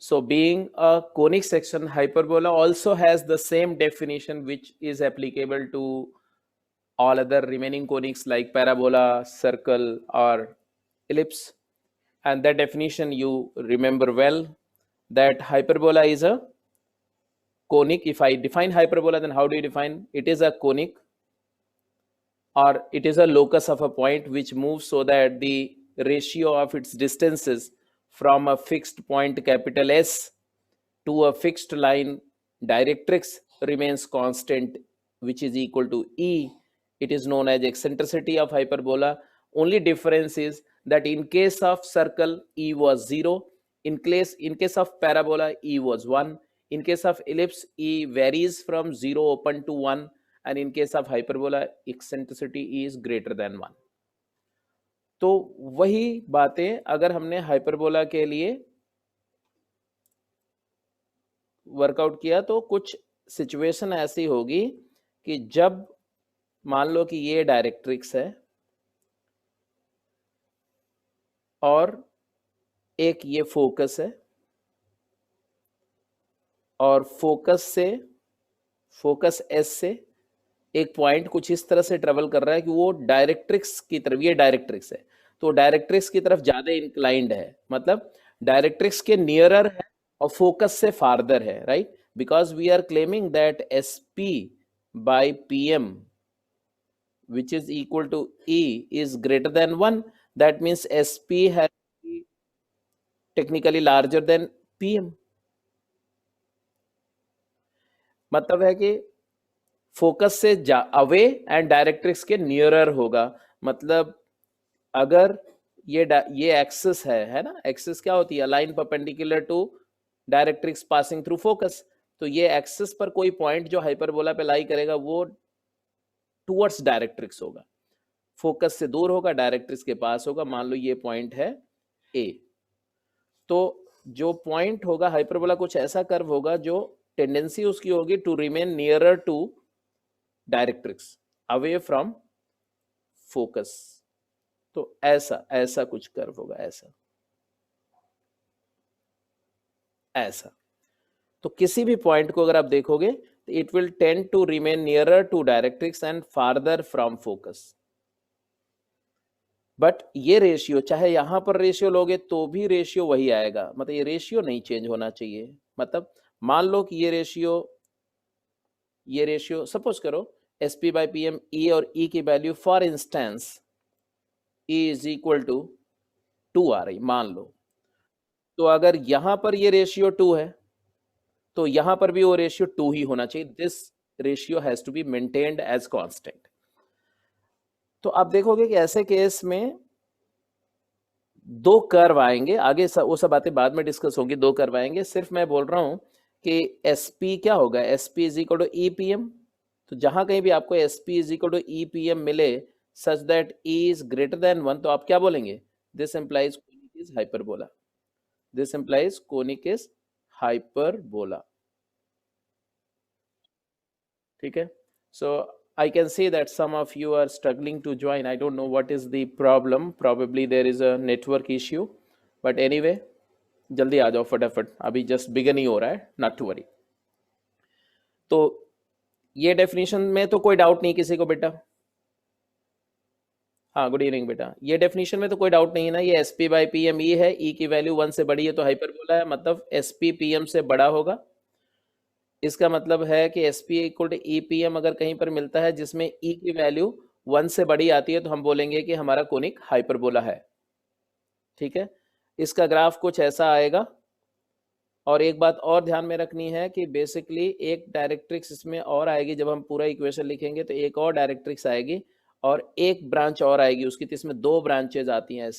So being a conic section, hyperbola also has the same definition which is applicable to all other remaining conics like parabola, circle, or ellipse. And that definition you remember well, that hyperbola is a conic. If I define hyperbola, then how do you define? It is a conic, or it is a locus of a point which moves so that the ratio of its distances from a fixed point capital S to a fixed line directrix remains constant, which is equal to E. It is known as eccentricity of hyperbola. Only difference is that in case of circle, E was 0. In case of parabola, E was 1. In case of ellipse, E varies from 0 open to 1. And in case of hyperbola, eccentricity is greater than 1. तो वही बातें अगर हमने hyperbola के लिए workout किया तो कुछ सिचुएशन ऐसी होगी कि जब मान लो कि ये डायरेक्ट्रिक्स है और एक ये फोकस है, और फोकस एस से एक पॉइंट कुछ इस तरह से ट्रेवल कर रहा है कि वो डायरेक्ट्रिक्स की तरफ, ये डायरेक्ट्रिक्स है तो डायरेक्ट्रिक्स की तरफ ज्यादा इंक्लाइंड है, मतलब डायरेक्ट्रिक्स के नियरर है और फोकस से फार्दर है, right? Because we are claiming that S P by P M which is equal to E is greater than 1. That means SP has to be technically larger than PM. मतलब है कि focus से away and directrix के nearer होगा. मतलब अगर ये axis है ना, एक्सिस क्या होती है? Line perpendicular to directrix passing through focus. तो ये एक्सिस पर कोई पॉइंट जो हाइपरबोला पे लाई करेगा वो टुवर्ड्स डायरेक्ट्रिक्स होगा, फोकस से दूर होगा, डायरेक्ट्रिक्स के पास होगा. मान लो ये पॉइंट है ए, तो जो पॉइंट होगा हाइपरबोला कुछ ऐसा कर्व होगा जो टेंडेंसी उसकी होगी to remain nearer to directrix away from focus. तो ऐसा कुछ कर्व होगा, ऐसा. तो किसी भी पॉइंट को अगर आप देखोगे तो it will tend to remain nearer to directrix and farther from focus. But ये रेशियो, चाहे यहां पर रेशियो लोगे तो भी रेशियो वही आएगा, मतलब ये रेशियो नहीं चेंज होना चाहिए. मतलब मान लो कि ये रेशियो सपोज करो S P by P M, E और ई की value for instance E is equal to 2 आ रही, मान लो. तो अगर यहां पर ये रेशियो 2 है तो यहां पर भी वो रेशियो 2 ही होना चाहिए. This ratio has to be maintained as constant. तो आप देखोगे कि ऐसे केस में दो कर्व आएंगे, आगे वो सब बातें बाद में डिस्कस होंगी. दो कर्व आएंगे, सिर्फ मैं बोल रहा हूं कि एसपी क्या होगा, SP is equal to EPM. तो जहां कहीं भी आपको SP is equal to EPM मिले such that E is greater than 1, तो आप क्या बोलेंगे? This implies conic is hyperbola. This implies conic is hyperbola. ठीक है. सो I can see that some of you are struggling to join. I don't know what is the problem. Probably there is a network issue. But anyway, जल्दी आ जाओ फटाफट, अभी just begin ही हो रहा है, not to worry. तो ये definition में तो कोई डाउट नहीं किसी को बेटा? हाँ, गुड इवनिंग बेटा. ये डेफिनेशन में तो कोई डाउट नहीं है ना? ये S P by P M E है, ई की वैल्यू 1 से बड़ी है तो हाइपरबोला है, मतलब एस पी पी एम से बड़ा होगा. इसका मतलब है कि S P equal to E P M अगर कहीं पर मिलता है जिसमें ई की वैल्यू 1 से बड़ी आती है तो हम बोलेंगे कि हमारा कोनिक हाइपरबोला है. ठीक है. इसका ग्राफ कुछ ऐसा आएगा. और एक बात और ध्यान में रखनी है कि बेसिकली एक डायरेक्ट्रिक्स इसमें और आएगी, जब हम पूरा इक्वेशन लिखेंगे तो एक और डायरेक्ट्रिक्स आएगी और एक ब्रांच और आएगी उसकी, तो इसमें 2 ब्रांचेज आती हैं.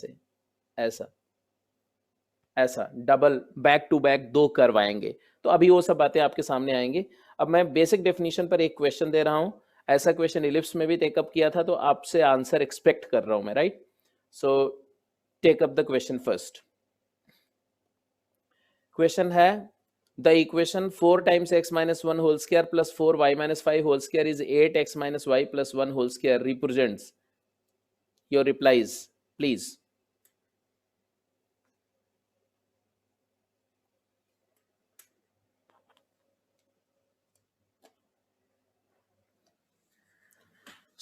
ऐसा double back to back 2 curve आएंगे. तो अभी वो सब बातें आपके सामने आएंगी. अब मैं बेसिक डेफिनेशन पर एक क्वेश्चन दे रहा हूं. ऐसा क्वेश्चन इलिप्स में भी टेकअप किया था तो आपसे आंसर एक्सपेक्ट कर रहा हूं मैं, right? So take up the question first. Question है the equation 4 times x minus 1 whole square plus 4 y minus 5 whole square is 8 x minus y plus 1 whole square represents. Your replies please.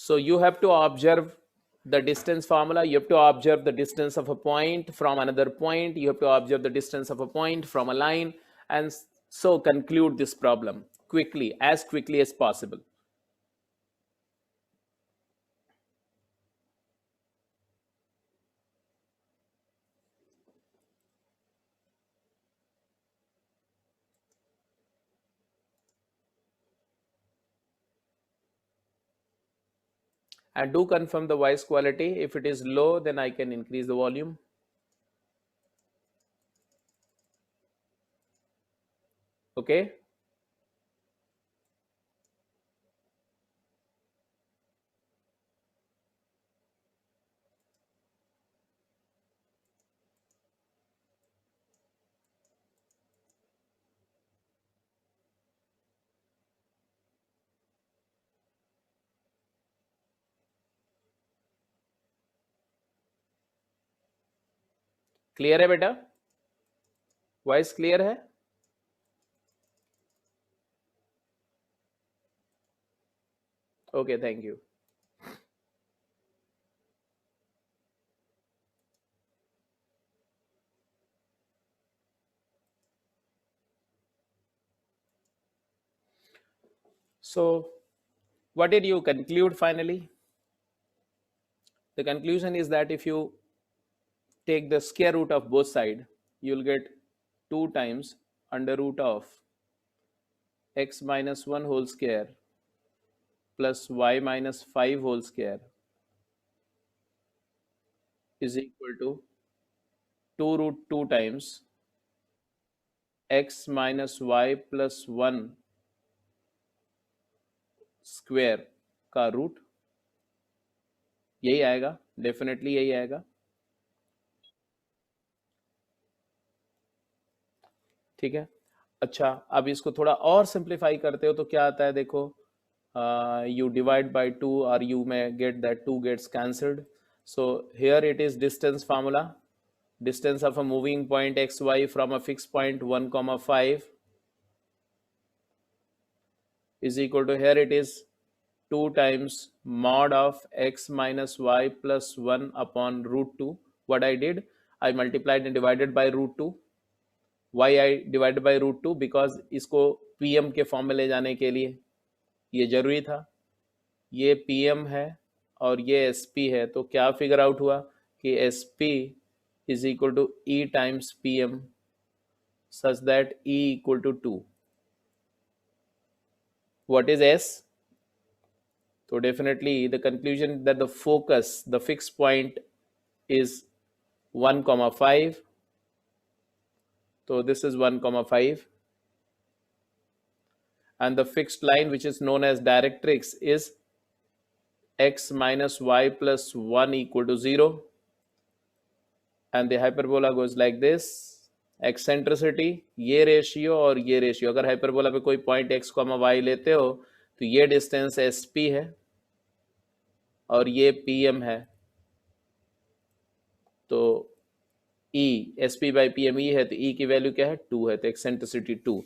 So you have to observe the distance formula. You have to observe the distance of a point from another point. You have to observe the distance of a point from a line, and so conclude this problem quickly, as quickly as possible. And do confirm the voice quality. If it is low, then I can increase the volume. Okay. Clear है बेटा? Voice clear है? Okay, thank you. So what did you conclude finally? The conclusion is that if you take the square root of both sides, you'll get 2 times under root of x minus 1 whole square plus y minus 5 whole square is equal to 2 root 2 times x minus y plus 1 square का root. यही आएगा, definitely यही आएगा. ठीक है. अच्छा, अब इसको थोड़ा और सिंप्लीफाई करते हो तो क्या आता है देखो. You divide by 2 or you may get that 2 gets cancelled. So here it is distance formula. Distance of a moving point xy from a fixed point 1 comma 5 is equal to, here it is 2 times mod of x minus y plus 1 upon root 2. What I did, I multiplied and divided by root 2. Why I divided by root 2? Because इसको pm के form में ले जाने के लिए ये जरूरी था. ये pm है और ये sp है, तो क्या फिगर आउट हुआ कि sp is equal to e times pm such that e equal to 2. What is s? So definitely the conclusion that the focus, the fixed point is 1 comma 5. So this is 1 comma 5. And the fixed line which is known as directrix is x minus y plus 1 equal to 0. And the hyperbola goes like this. Eccentricity, ये ratio और ये ratio, अगर hyperbola पे कोई point x, y लेते हो तो ये डिस्टेंस sp है और ये pm है. तो e sp by pm e है, तो e की वैल्यू क्या है? 2 है, तो eccentricity 2.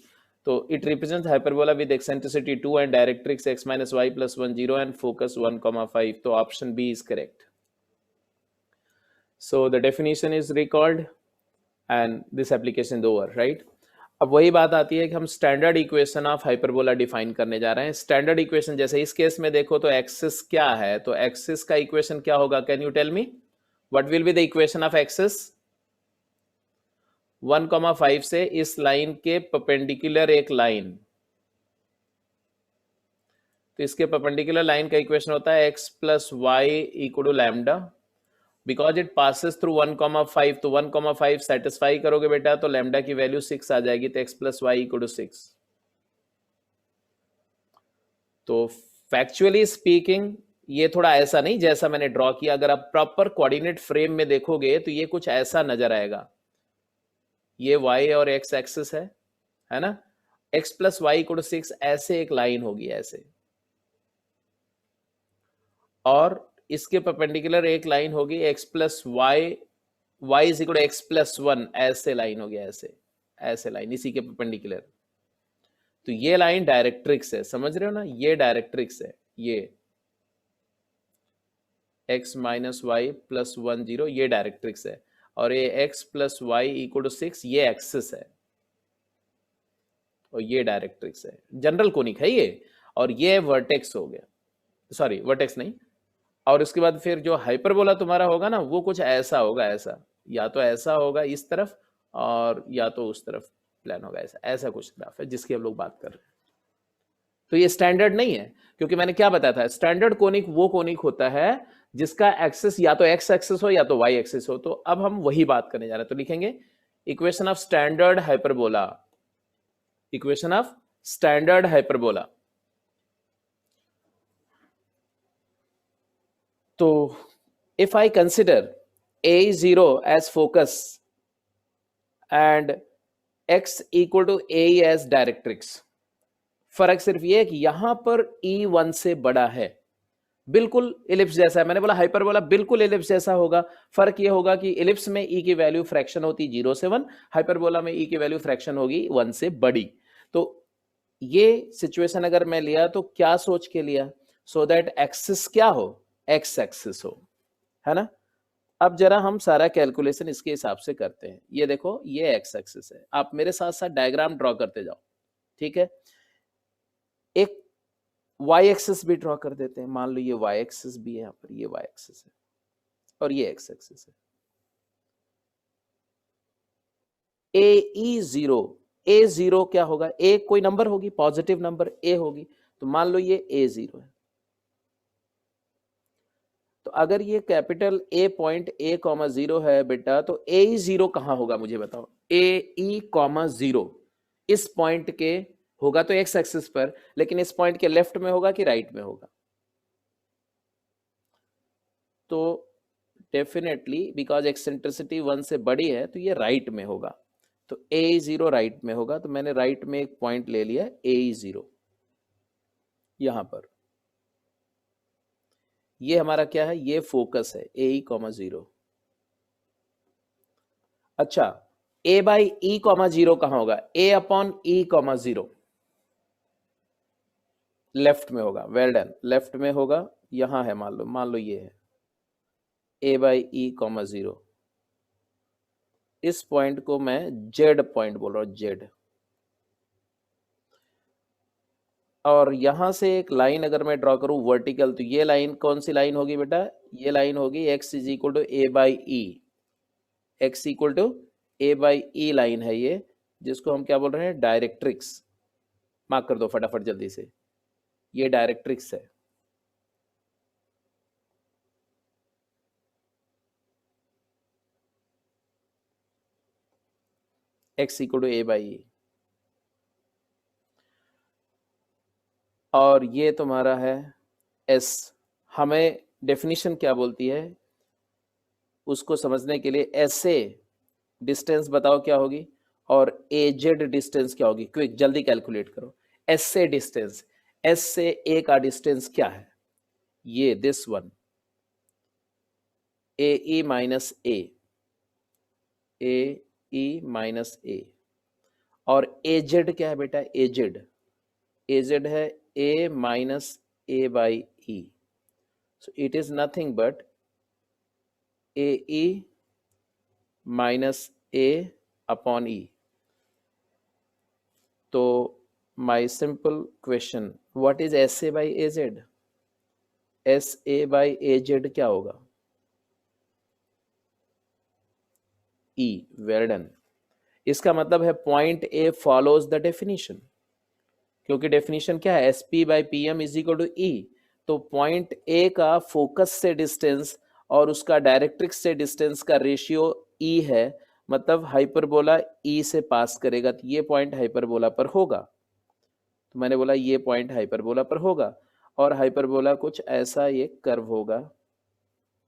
तो it represents hyperbola with eccentricity 2 and directrix x minus y plus 1 0 and focus 1 comma 5. तो option B is correct. So the definition is recalled and this application is over, right? अब वही बात आती है कि हम standard equation of hyperbola define करने जा रहे हैं. स्टैंडर्ड इक्वेशन जैसे इस केस में देखो तो एक्सिस क्या है, तो एक्सिस का इक्वेशन क्या होगा? Can you tell me what will be the equation of axis? 1,5 से इस लाइन के परपेंडिकुलर एक लाइन, तो इसके परपेंडिकुलर लाइन का इक्वेशन होता है x plus Y equal to lambda. Because it passes through 1,5, तो 1,5 सेटिस्फाई करोगे बेटा तो लैम्डा की वैल्यू 6 आ जाएगी, तो x plus Y equal to 6. तो फैक्चुअली स्पीकिंग ये थोड़ा ऐसा नहीं जैसा मैंने ड्रॉ किया. अगर आप प्रॉपर कोऑर्डिनेट फ्रेम में देखोगे तो ये कुछ ऐसा नजर आएगा. ये y और x एक्सिस है ना. x plus Y equal to 6 ऐसे एक लाइन होगी ऐसे, और इसके परपेंडिकुलर एक लाइन होगी x plus Y, y is equal to X plus 1, ऐसे लाइन होगी ऐसे लाइन इसी के परपेंडिकुलर. तो ये लाइन डायरेक्ट्रिक्स है, समझ रहे हो ना, ये डायरेक्ट्रिक्स है. ये x माइनस वाई प्लस 1 0 ये डायरेक्ट्रिक्स है, और ये x plus Y equal to 6 ये एक्सिस है, और ये डायरेक्ट्रिक्स है, जनरल कोनिक है ये, और ये वर्टेक्स हो गया, सॉरी वर्टेक्स नहीं। और उसके बाद फिर जो हाइपरबोला तुम्हारा होगा ना, वो कुछ ऐसा होगा, ऐसा, या तो ऐसा होगा इस तरफ, और या तो उस तरफ प्लान होगा, ऐसा ऐसा कुछ ग्राफ है जिसकी हम लोग बात कर रहे हैं। तो ये स्टैंडर्ड नहीं है, क्योंकि मैंने क्या बताया था, स्टैंडर्ड कोनिक वो कोनिक होता है जिसका एक्सिस या तो एक्स एक्सिस हो या तो वाई एक्सिस हो। तो अब हम वही बात करने जा रहे हैं, तो लिखेंगे equation of standard hyperbola, equation of standard hyperbola. तो if I consider A0 as focus and x equal to AE as directrix, फर्क सिर्फ ये है कि यहां पर E1 से बड़ा है, बिल्कुल इलिप्स जैसा है। मैंने बोला हाइपरबोला बिल्कुल इलिप्स जैसा होगा, फर्क ये होगा कि इलिप्स में E की वैल्यू फ्रैक्शन होती 0 से 1, हाइपरबोला में E की वैल्यू फ्रैक्शन होगी 1 से बड़ी। तो ये सिचुएशन अगर मैं लिया तो क्या सोच के लिया, सो दैट एक्सिस क्या हो, एक्स एक्सिस हो, है ना। अब जरा हम सारा कैलकुलेशन इसके हिसाब से करते हैं। ये देखो ये एक्स एक्सिस है, आप मेरे साथ साथ डायग्राम ड्रॉ करते जाओ, ठीक है। एक वाई एक्सिस भी ड्रॉ कर देते हैं, मान लो ये वाई एक्सिस भी है, यहाँ पर ये वाई एक्सिस है और ये एक्स एक्सिस है। ए जीरो क्या होगा, ए कोई नंबर होगी, पॉजिटिव नंबर ए होगी, तो मान लो ये ए जीरो है। तो अगर ये capital A point A comma zero है बेटा, तो ए ई जीरो कहां होगा मुझे बताओ, ए ई कॉमा जीरो इस पॉइंट के होगा तो एक्स एक्सिस पर, लेकिन इस पॉइंट के लेफ्ट में होगा कि राइट में होगा, तो डेफिनेटली बिकॉज एक्सेंट्रिसिटी 1 से बड़ी है तो ये राइट में होगा, तो ए ई जीरो राइट में होगा। तो मैंने राइट में एक पॉइंट ले लिया ए ई जीरो, यहां पर ये हमारा क्या है, ये फोकस है ए ई कॉमा जीरो। अच्छा ए बाई ई कॉमा जीरो कहां होगा, ए अपॉन ई कॉमा जीरो लेफ्ट में होगा, वेल डन, लेफ्ट में होगा, यहां है, मान लो ये है ए बाई ई कॉमा जीरो। इस पॉइंट को मैं जेड पॉइंट बोल रहा हूं, जेड। और यहां से एक लाइन अगर मैं ड्रॉ करूं वर्टिकल, तो ये लाइन कौन सी लाइन होगी बेटा, ये लाइन होगी X is equal to A by E, X equal to A by E line है ये, जिसको हम क्या बोल रहे हैं, डायरेक्ट्रिक्स। मार्क कर दो फटाफट जल्दी से, ये डायरेक्ट्रिक्स है। X equal to A by E, और ये तुम्हारा है एस। हमें डेफिनेशन क्या बोलती है उसको समझने के लिए, एस से डिस्टेंस बताओ क्या होगी, और एजेड डिस्टेंस क्या होगी, क्विक जल्दी कैलकुलेट करो। एस से डिस्टेंस, एस से ए का डिस्टेंस क्या है, ये this one, A E minus A E minus A. और एजेड क्या है बेटा, एजेड, एजेड है A minus A by E, so it is nothing but A E minus A upon E. तो my simple question, what is S A by A Z, S A by A Z क्या होगा, E, well done. इसका मतलब है point A follows the definition, क्योंकि definition क्या है, S P by P M is equal to E. तो point ए का फोकस से डिस्टेंस और उसका डायरेक्ट्रिक्स से डिस्टेंस का रेशियो ई है, मतलब हाइपरबोला ई से पास करेगा, तो ये पॉइंट हाइपरबोला पर होगा। तो मैंने बोला ये पॉइंट हाइपरबोला पर होगा, और हाइपरबोला कुछ ऐसा ये कर्व होगा,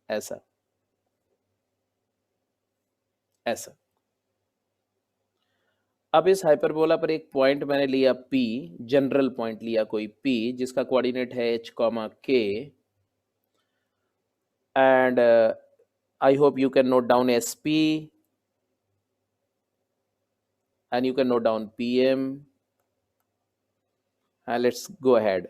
ऐसा ऐसा। अब इस हाइपरबोला पर एक पॉइंट मैंने लिया P, जनरल पॉइंट लिया कोई P जिसका कोऑर्डिनेट है h, k, and I hope you can note down SP and you can note down PM, and let's go ahead.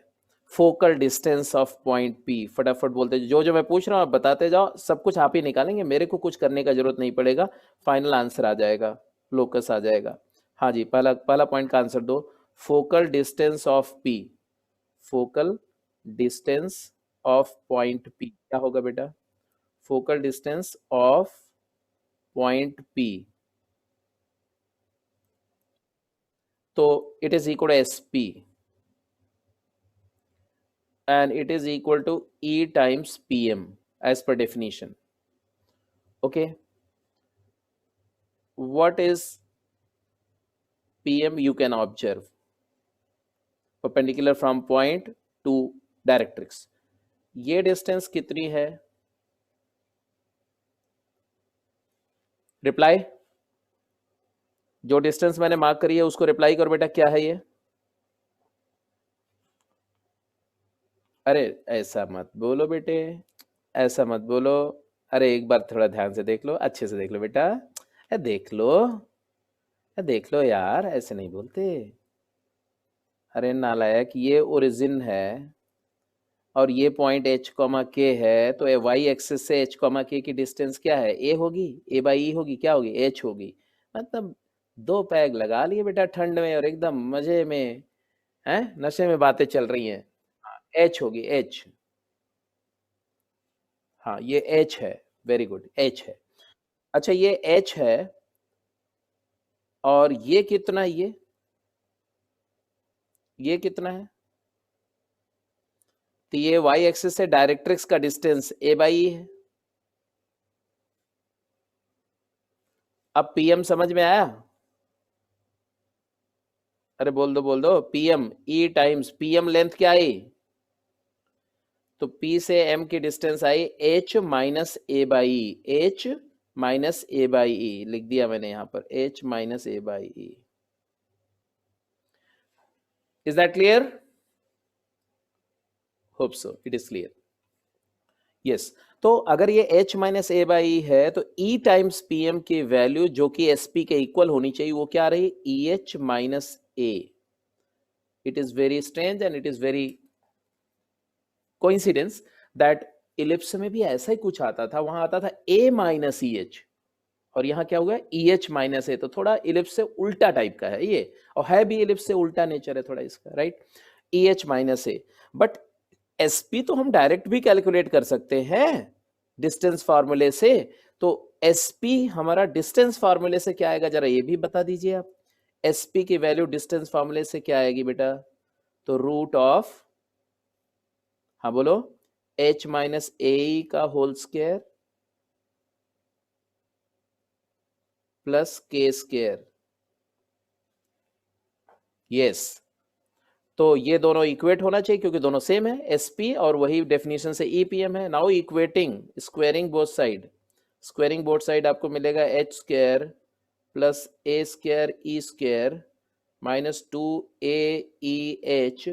Focal distance of point P. फटाफट बोलते जो जो मैं पूछ रहा हूँ आप बताते जाओ, सब कुछ आप ही निकालेंगे, मेरे को कुछ करने का जरूरत नहीं पड़ेगा, फाइनल आंसर आ जाएगा, लोकस आ जाएगा। हाँ जी, पहला पहला पॉइंट का आंसर दो। Focal distance of P, focal distance of point P क्या होगा बेटा? Focal distance of point P, तो it is equal to S P and it is equal to E times PM as per definition. Okay, what is PM? You can observe perpendicular from point to directrix. ये distance कितनी है? Reply, जो distance मैंने mark करी है उसको reply करो बेटा, क्या है ये? अरे ऐसा मत बोलो बेटे, ऐसा मत बोलो। अरे एक बार थोड़ा ध्यान से देख लो, अच्छे से देख लो बेटा, देख लो, देख लो यार, ऐसे नहीं बोलते। अरे नालायक, ये ओरिजिन है और ये पॉइंट h कॉमा के है, तो y एक्सिस से h कॉमा के की डिस्टेंस क्या है? a होगी, a बाई e होगी, क्या होगी? h होगी। मतलब दो पैग लगा लिए बेटा ठंड में और एकदम मजे में, हैं, नशे में बातें चल रही हैं। h होगी, h। हाँ ये h है, वेरी गुड, h है। अच्छा ये h है और ये कितना है? ये कितना है? तो ये y एक्सिस से डायरेक्ट्रिक्स का डिस्टेंस a बाई e है। अब pm समझ में आया? अरे बोल दो, pm e times pm length क्या आई? तो P से M की डिस्टेंस आई H minus A by E, H minus A by E लिख दिया मैंने यहाँ पर, H minus A by E. Is that clear? Hope so it is clear. Yes, तो अगर ये H माइनस ए बाई ई है तो E टाइम्स पी एम की वैल्यू जो कि SP के इक्वल होनी चाहिए वो क्या रही? EH minus A. It is very strange and it is very coincidence that ellipse में भी ऐसा ही कुछ आता था, वहां आता था A माइनस EH और यहाँ क्या हुआ? EH माइनस ए। तो थोड़ा इलिप्स से उल्टा टाइप का है ये, और है भी इलिप्स से उल्टा नेचर है थोड़ा इसका, right? EH minus A. But SP तो हम डायरेक्ट भी कैलकुलेट कर सकते हैं डिस्टेंस फार्मूले से। तो SP हमारा डिस्टेंस फार्मूले से क्या आएगा, जरा ये भी बता दीजिए आप। SP की वैल्यू डिस्टेंस फार्मूले से क्या आएगी बेटा? तो रूट ऑफ, हाँ बोलो, H माइनस ए का whole square plus K square. Yes, तो ये दोनों इक्वेट होना चाहिए क्योंकि दोनों सेम है, एसपी और वही डेफिनेशन से ईपीएम है। Now equating, squaring both side, squaring both side आपको मिलेगा H square plus A square E square minus 2AEH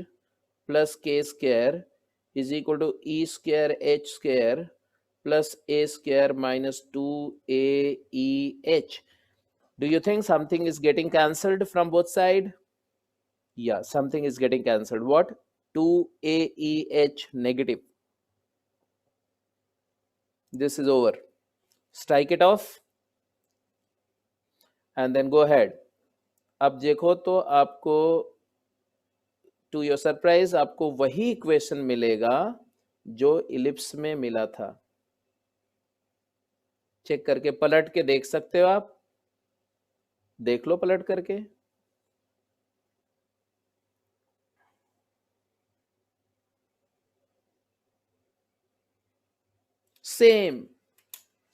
plus K square is equal to E square H square plus A square minus 2AEH। Do you think something is getting cancelled from both side? Yeah, something is getting cancelled. What? 2AEH negative. This is over. Strike it off and then go ahead. अब देखो तो आपको to your surprise आपको वही equation मिलेगा जो ellipse में मिला था। चेक करके पलट के देख सकते हो आप, देख लो पलट करके। Same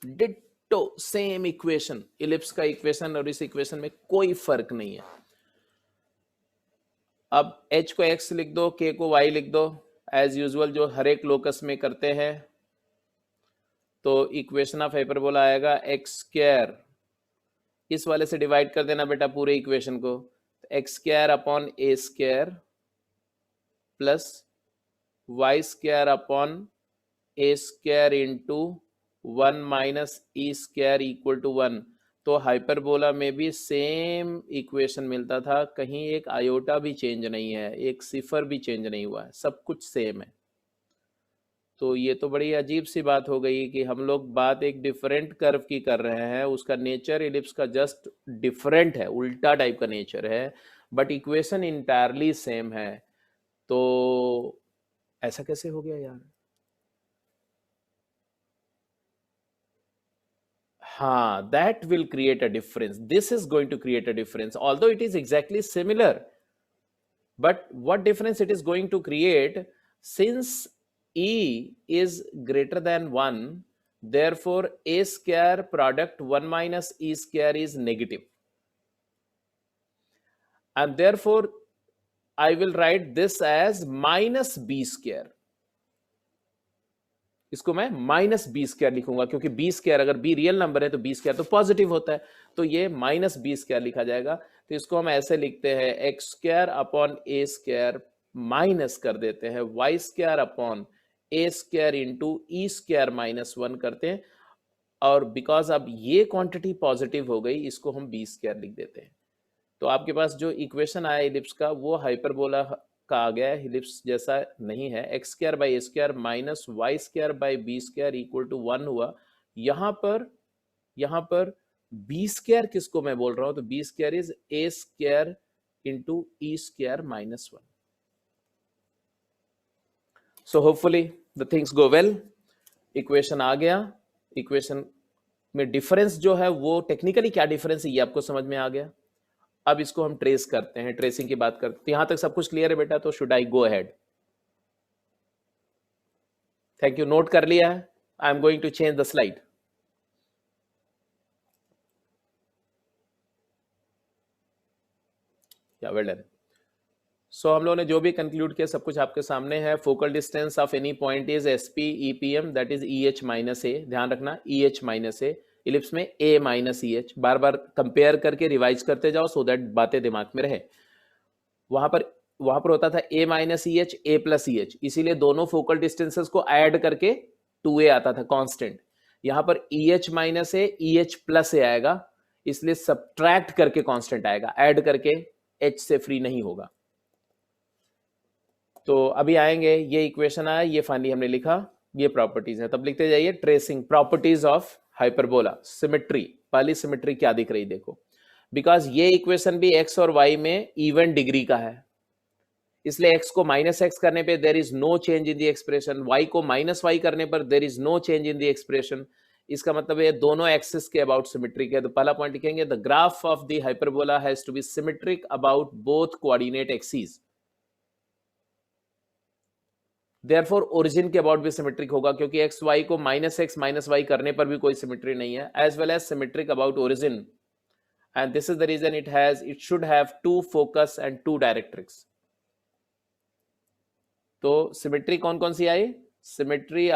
ditto same equation, ellipse का इक्वेशन और इस इक्वेशन में कोई फर्क नहीं है। अब h को x लिख दो, k को y लिख दो, एज यूजुअल जो हर एक लोकस में करते हैं। तो इक्वेशन ऑफ हाइपरबोला आएगा x स्क्वायर, इस वाले से डिवाइड कर देना बेटा पूरे इक्वेशन को, x square upon a square plus y square upon a square into 1 minus e square equal to 1। तो हाइपरबोला में भी सेम इक्वेशन मिलता था, कहीं एक आयोटा भी चेंज नहीं है, एक सिफर भी चेंज नहीं हुआ है, सब कुछ सेम है। तो ये तो बड़ी अजीब सी बात हो गई कि हम लोग बात एक डिफरेंट कर्व की कर रहे हैं, उसका नेचर इलिप्स का जस्ट डिफरेंट है, उल्टा टाइप का नेचर है, बट इक्वेशन इंटायरली सेम है। तो ऐसा कैसे हो गया यार? हाँ, that will create a difference. This is going to create a difference, although it is exactly similar. But what difference it is going to create? Since E is greater than 1, therefore A square product 1 minus E square is negative. And therefore, I will write this as minus B square. इसको मैं minus b square लिखूंगा, क्योंकि B square अगर be real number है तो b square तो positive होता है, तो ये माइनस बी स्क्वायर लिखा जाएगा। तो इसको हम ऐसे लिखते हैं, x square upon a square minus कर देते हैं Y square upon a square into e square minus 1 करते हैं, और बिकॉज अब ये क्वांटिटी पॉजिटिव हो गई, इसको हम बी स्क्वायर लिख देते हैं। तो आपके पास जो इक्वेशन आया इलिप्स का वो हाइपरबोला का आ गया है, इलिप्स जैसा नहीं है। X square by A square minus Y square by B square equal to 1 हुआ। यहाँ पर बी स्क्वायर किसको मैं बोल रहा हूं, तो b square is a square into e square minus 1। So hopefully the things go well. Equation आ गया, इक्वेशन में डिफरेंस जो है वो टेक्निकली क्या डिफरेंस है ये आपको समझ में आ गया। अब इसको हम ट्रेस करते हैं, ट्रेसिंग की बात करते हैं। यहां तक सब कुछ क्लियर है बेटा? तो should I go ahead? Thank you, note कर लिया है? I am going to change the slide. या वेल डन। सो हम लोगों ने जो भी कंक्लूड किया सब कुछ आपके सामने है। Focal distance of any point is SP EPM, that is e h minus a. ध्यान रखना, e h minus a, ellipse में ए माइनस ई एच। बार बार कंपेयर करके रिवाइज करते जाओ सो दैट बातें दिमाग में रहे। वहां पर होता था ए माइनस ई एच, ए प्लस ई एच, इसीलिए दोनों फोकल डिस्टेंसेस को ऐड करके 2a आता था कांस्टेंट। यहां पर ई एच माइनस ए, ई एच प्लस ए आएगा, इसलिए सब्ट्रैक्ट करके कांस्टेंट आएगा, ऐड करके एच से फ्री नहीं होगा। तो अभी आएंगे, ये इक्वेशन आया, ये फाइनली हमने लिखा, ये प्रॉपर्टीज है। तब लिखते जाइए, tracing properties of hyperbola. Symmetry, पहली सिमेट्री क्या दिख रही देखो, बिकॉज ये इक्वेशन भी एक्स और वाई में इवन डिग्री का है, इसलिए x को माइनस एक्स करने पे there is no change in the expression, y को माइनस वाई करने पर there is no change in the expression. इसका मतलब है दोनों एक्सिस के अबाउट सिमेट्रिक है। तो पहला पॉइंट लिखेंगे, the graph of the hyperbola has to be symmetric about both coordinate axis. Therefore origin के अबाउट भी सिमेट्रिक होगा, क्योंकि एक्स वाई को माइनस एक्स माइनस वाई करने पर भी कोई सिमेट्री नहीं है। As well as symmetric about origin, and this is the reason it should have 2 focus and 2 directrix. तो सिमेट्री कौन कौन सी आई? सिमेट्री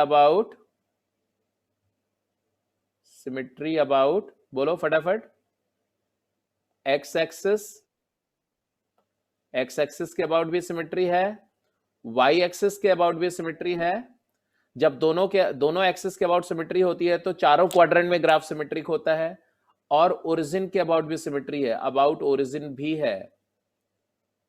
अबाउट बोलो फटाफट। एक्स एक्सिस के अबाउट भी सिमेट्री है, वाई एक्सिस के अबाउट भी सिमेट्री है। जब दोनों एक्सिस के अबाउट सिमेट्री होती है तो चारों क्वाड्रेंट में ग्राफ सिमेट्रिक होता है। और ओरिजिन के अबाउट भी सिमेट्री है, अबाउट ओरिजिन भी है।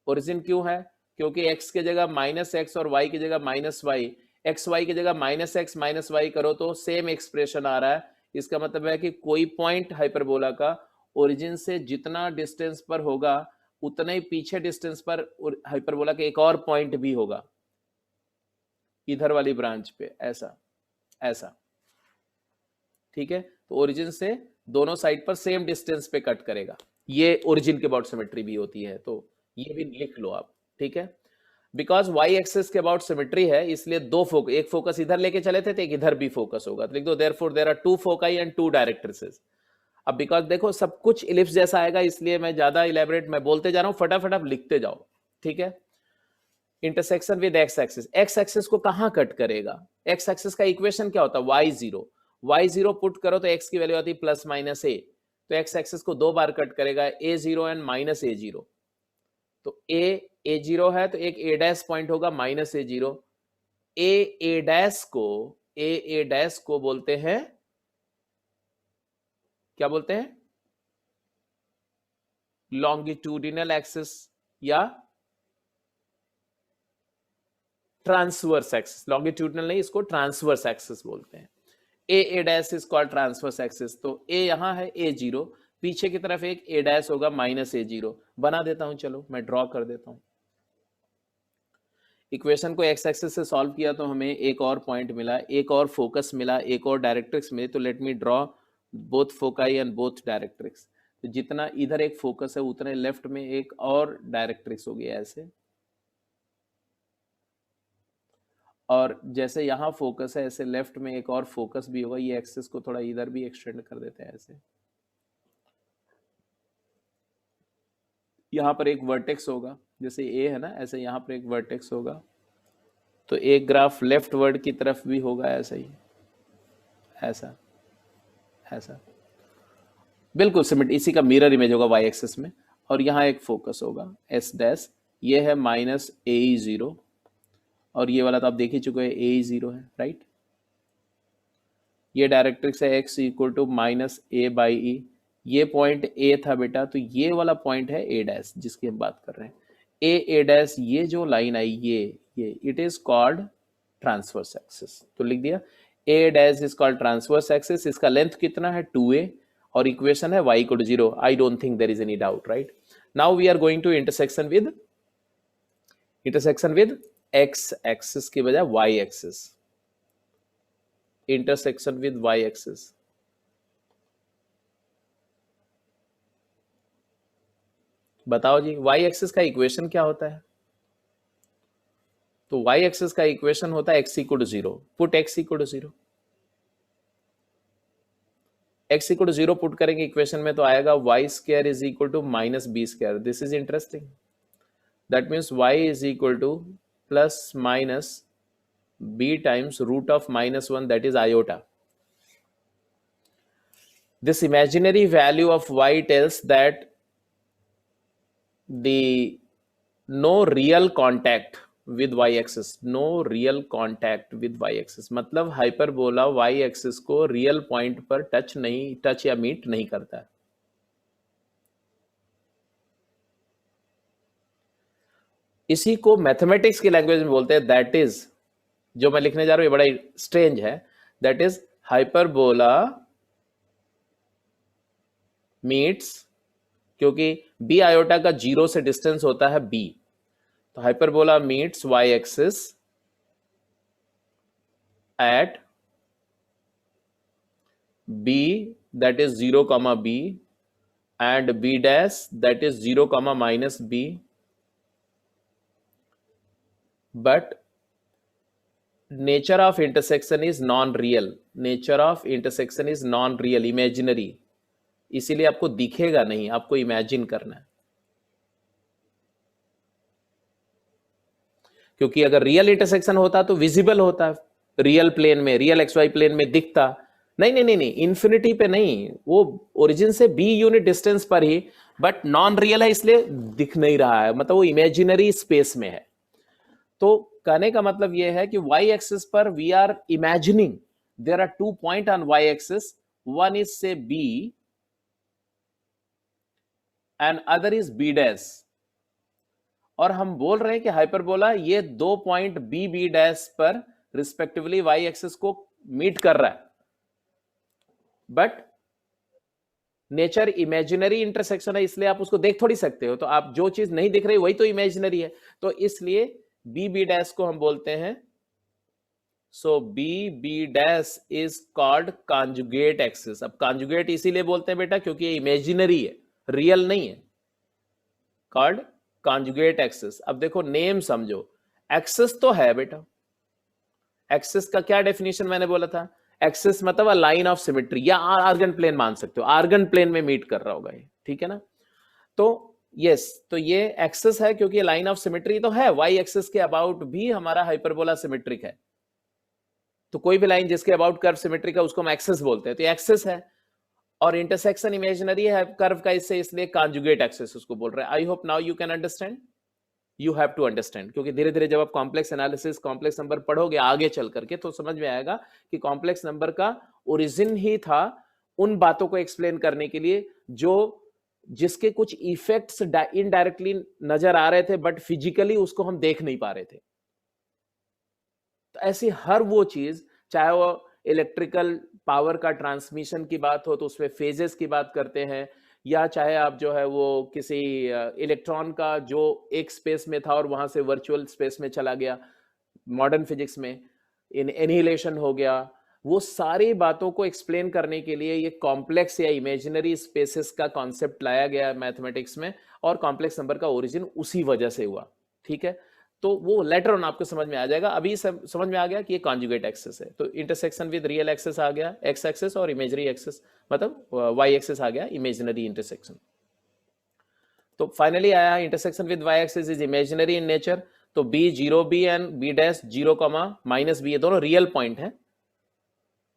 ओरिजिन क्यों है? क्योंकि x के जगह माइनस एक्स और y की जगह माइनस वाई, एक्स वाई की जगह माइनस एक्स माइनस वाई करो तो सेम एक्सप्रेशन आ रहा है। इसका मतलब है कि कोई पॉइंट हाइपरबोला का ओरिजिन से जितना डिस्टेंस पर होगा उतना ही पीछे डिस्टेंस पर हाइपरबोला के एक और पॉइंट भी होगा, इधर वाली ब्रांच पे, ऐसा। ठीक है, तो ओरिजिन से दोनों साइड पर सेम डिस्टेंस पे कट करेगा, ये ओरिजिन के अबाउट सिमेट्री भी होती है। तो ये भी लिख लो आप, ठीक है। बिकॉज वाई एक्सिस के अबाउट सिमेट्री है, इसलिए एक फोकस इधर लेके चले थे तो एक इधर भी फोकस होगा, तो लिख दो therefore there are 2 foci and 2 directrices. अब बिकॉज देखो सब कुछ इलिप्स जैसा आएगा, इसलिए मैं ज्यादा इलेबोरेट मैं बोलते जा रहा हूं, फटाफट आप लिखते जाओ, ठीक है। इंटरसेक्शन विद एक्स एक्सिस को कहां कट करेगा? एक्स एक्सिस का इक्वेशन क्या होता है? y0 पुट करो तो x की वैल्यू आती है प्लस माइनस ए, तो एक्स एक्सिस को 2 बार कट करेगा, a0 एंड माइनस a0। तो a0 है तो एक a डैश पॉइंट होगा माइनस a0। a डैश को बोलते हैं, क्या बोलते हैं? लॉन्गिट्यूडिनल एक्सिस या ट्रांसवर्स एक्सिस। लॉन्गिट्यूडिनल नहीं, इसको ट्रांसवर्स एक्सिस बोलते हैं। A dash is called transverse axis. तो ए यहां है A0, पीछे की तरफ एक ए डैश होगा -A0। बना देता हूं, चलो मैं ड्रॉ कर देता हूं। इक्वेशन को एक्स एक्सिस से सॉल्व किया तो हमें एक और पॉइंट मिला, एक और फोकस मिला, एक और डायरेक्ट्रिक्स मिली। तो let me draw both foci and both directrix. तो जितना इधर एक फोकस है उतने लेफ्ट में एक और डायरेक्ट्रिक्स हो गया ऐसे, और जैसे यहाँ फोकस है ऐसे लेफ्ट में एक और फोकस भी होगा। ये एक्सिस को थोड़ा इधर भी एक्सटेंड कर देते हैं ऐसे। यहाँ पर एक वर्टेक्स होगा, जैसे ए है ना, ऐसे यहाँ पर एक वर्टेक्स होगा। तो एक ग्राफ लेफ्ट वर्ड की तरफ भी होगा ऐसा ही, ऐसा ऐसा बिल्कुल सिमेट, इसी का मिरर इमेज होगा वाई एक्सिस में। और यहाँ एक फोकस होगा एस डैश, ये है -AE0, और ये वाला तो आप देख ही चुके हैं AE0 है, राइट। ये डायरेक्ट्रिक्स है x इक्वल टू -A/E। ये पॉइंट A था बेटा, तो ये वाला पॉइंट है A डैश जिसकी हम बात कर रहे हैं। A डैश, ये जो लाइन आई ये it is called transverse axis. तो लिख दिया A dash is called transverse axis. इसका लेंथ कितना है 2a, और इक्वेशन है y equal to 0। I don't think there is any doubt, right. Now we are going to intersection with x axis की बजाय y axis. Intersection with y axis. बताओ जी, y axis का equation क्या होता है? तो y एक्सिस का इक्वेशन होता है x equal to 0। Put x equal to 0। x equal to 0 put करेंगे इक्वेशन में तो आएगा y square is equal to -b square. This is interesting. That means y is equal to plus minus b times root of -1, that is iota. This imaginary value of y tells that the no real contact with y axis, no real contact with y axis, मतलब hyperbola y axis को real point पर touch या meet नहीं करता है। इसी को mathematics की लैंग्वेज में बोलते हैं, दैट इज, जो मैं लिखने जा रहा हूं ये बड़ा स्ट्रेंज है, दैट इज हाइपरबोला मीट्स, क्योंकि बी आयोटा का 0 से डिस्टेंस होता है b, तो hyperbola meets y axis at b that is 0, b and b dash that is 0, -b, but nature of intersection is non-real, nature of intersection is non-real, imaginary, इसीलिए आपको दिखेगा नहीं, आपको इमेजिन करना है। क्योंकि अगर रियल इंटरसेक्शन होता तो विजिबल होता, रियल प्लेन में, रियल XY प्लेन में दिखता। नहीं, इंफिनिटी पे नहीं, वो ओरिजिन से b यूनिट डिस्टेंस पर ही, बट नॉन रियल है इसलिए दिख नहीं रहा है, मतलब वो इमेजिनरी स्पेस में है। तो कहने का मतलब ये है कि y एक्सिस पर we are imagining there are 2 point on y axis, one is say b and other is b dash, और हम बोल रहे हैं कि हाइपरबोला ये 2 पॉइंट b डैश पर रिस्पेक्टिवली y एक्सिस को मीट कर रहा है, बट नेचर इमेजिनरी इंटरसेक्शन है इसलिए आप उसको देख थोड़ी सकते हो। तो आप जो चीज नहीं दिख रही वही तो इमेजिनरी है, तो इसलिए b डैश को हम बोलते हैं, सो b dash is called conjugate axis. अब कॉन्जुगेट इसीलिए बोलते हैं बेटा क्योंकि ये इमेजिनरी है, रियल नहीं है, कॉल्ड कॉन्जुगेट एक्सिस। अब देखो नेम समझो, एक्सिस तो है बेटा, एक्सिस का क्या डेफिनेशन मैंने बोला था, एक्सिस मतलब लाइन ऑफ सिमेट्री, या आर्गन प्लेन मान सकते हो, आर्गन प्लेन में मीट कर रहा होगा ये, ठीक है ना। तो यस, तो ये एक्सिस है क्योंकि लाइन ऑफ सिमेट्री तो है, वाई एक्सिस के अबाउट भी हमारा हाइपरबोला सिमेट्रिक है, तो कोई भी लाइन जिसके अबाउट कर्व सिमेट्रिक है उसको हम एक्सिस बोलते हैं, तो एक्सिस है। और इंटरसेक्शन इमेजिनरी है कर्व का इससे, इसलिए कॉन्जुगेट एक्सिस उसको बोल रहे हैं। I hope now you can understand, you have to understand, क्योंकि धीरे धीरे जब आप कॉम्प्लेक्स एनालिसिस, कॉम्प्लेक्स नंबर पढ़ोगे आगे चल करके तो समझ में आएगा कि कॉम्प्लेक्स नंबर का ओरिजिन ही था उन बातों को एक्सप्लेन करने के लिए जो जिसके कुछ इफेक्ट्स इनडायरेक्टली नजर आ रहे थे बट फिजिकली उसको हम देख नहीं पा रहे थे। तो ऐसी हर वो चीज, चाहे वो इलेक्ट्रिकल पावर का ट्रांसमिशन की बात हो तो उसमें फेजेस की बात करते हैं, या चाहे आप जो है वो किसी इलेक्ट्रॉन का जो एक स्पेस में था और वहां से वर्चुअल स्पेस में चला गया, मॉडर्न फिजिक्स में इन एनिहिलेशन हो गया, वो सारी बातों को एक्सप्लेन करने के लिए ये कॉम्प्लेक्स या इमेजिनरी स्पेसेस का कॉन्सेप्ट लाया गया मैथमेटिक्स में, और कॉम्प्लेक्स नंबर का ओरिजिन उसी वजह से हुआ। ठीक है, तो वो लेटर ऑन आपको समझ में आ जाएगा। अभी समझ में आ गया कि ये कॉन्जुगेट एक्सिस है, तो इंटरसेक्शन विद रियल एक्सिस आ गया एक्स एक्सिस, और इमेजरी एक्सिस मतलब वाई एक्सिस आ गया इमेजिनरी इंटरसेक्शन। तो फाइनली आया intersection with y axis is imaginary in nature. तो b zero b and b dash zero comma minus b, ये दोनों रियल पॉइंट है।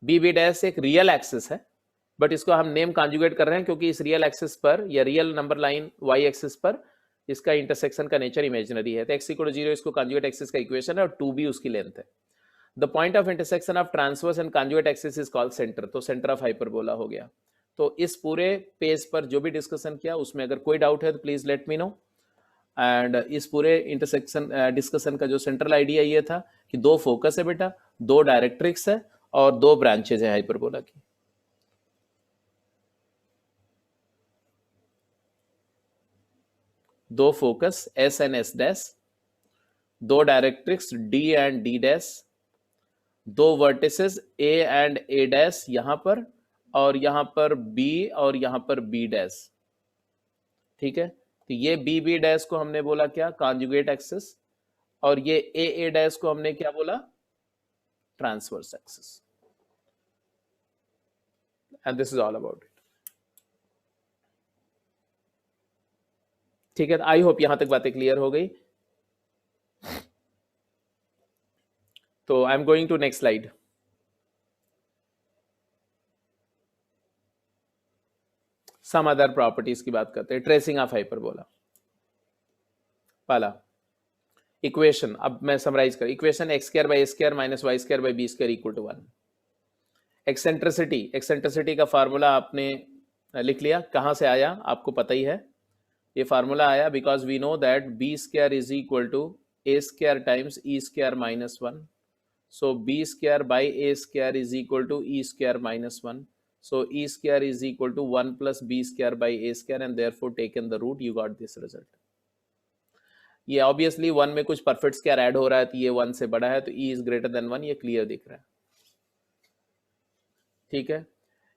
बी बी डैश एक रियल एक्सिस है, बट इसको हम नेम कॉन्जुगेट कर रहे हैं क्योंकि इस रियल एक्सिस पर या real number line y axis पर इसका इंटरसेक्शन का नेचर इमेजिनरी है। तो एक्स इक्वल टू जीरो इसको कॉन्जुगेट एक्सिस का इक्वेशन है, और 2b उसकी लेंथ है। The point of intersection of transverse and conjugate axis is called centre. तो सेंटर ऑफ हाइपरबोला हो गया। तो इस पूरे पेज पर जो भी डिस्कशन किया उसमें अगर कोई डाउट है तो please let me know. And इस पूरे इंटरसेक्शन डिस्कशन का जो सेंट्रल आइडिया ये था कि दो फोकस है बेटा, दो डायरेक्ट्रिक्स है और दो ब्रांचेज है हाइपरबोला की। दो focus s and s dash, दो directrix d and d dash, दो vertices a and a dash यहां पर, और यहां पर बी और यहां पर बी डैश। ठीक है, तो ये बी बी डैश को हमने बोला क्या, कॉन्जुगेट एक्सिस, और ये ए डैश को हमने क्या बोला, transverse axis. And this is all about it. ठीक है, आई होप यहां तक बातें क्लियर हो गई। तो I am going to next slide. Some other properties की बात करते हैं। Tracing of hyperbola. पहला इक्वेशन, अब मैं समराइज कर, equation x square by A square minus Y square by B square equal to 1। Eccentricity, eccentricity का फार्मूला आपने लिख लिया, कहां से आया आपको पता ही है। ये फार्मूला आया because we know that b square is equal to a square times e square minus 1। So b square by A square is equal to E square minus 1। So e square is equal to 1 plus b square by a square, and therefore taken the root, you got this result. ये obviously 1 में कुछ perfect square add हो रहा है तो ये 1 से बड़ा है, तो e इज ग्रेटर देन 1, ये क्लियर दिख रहा है। ठीक है,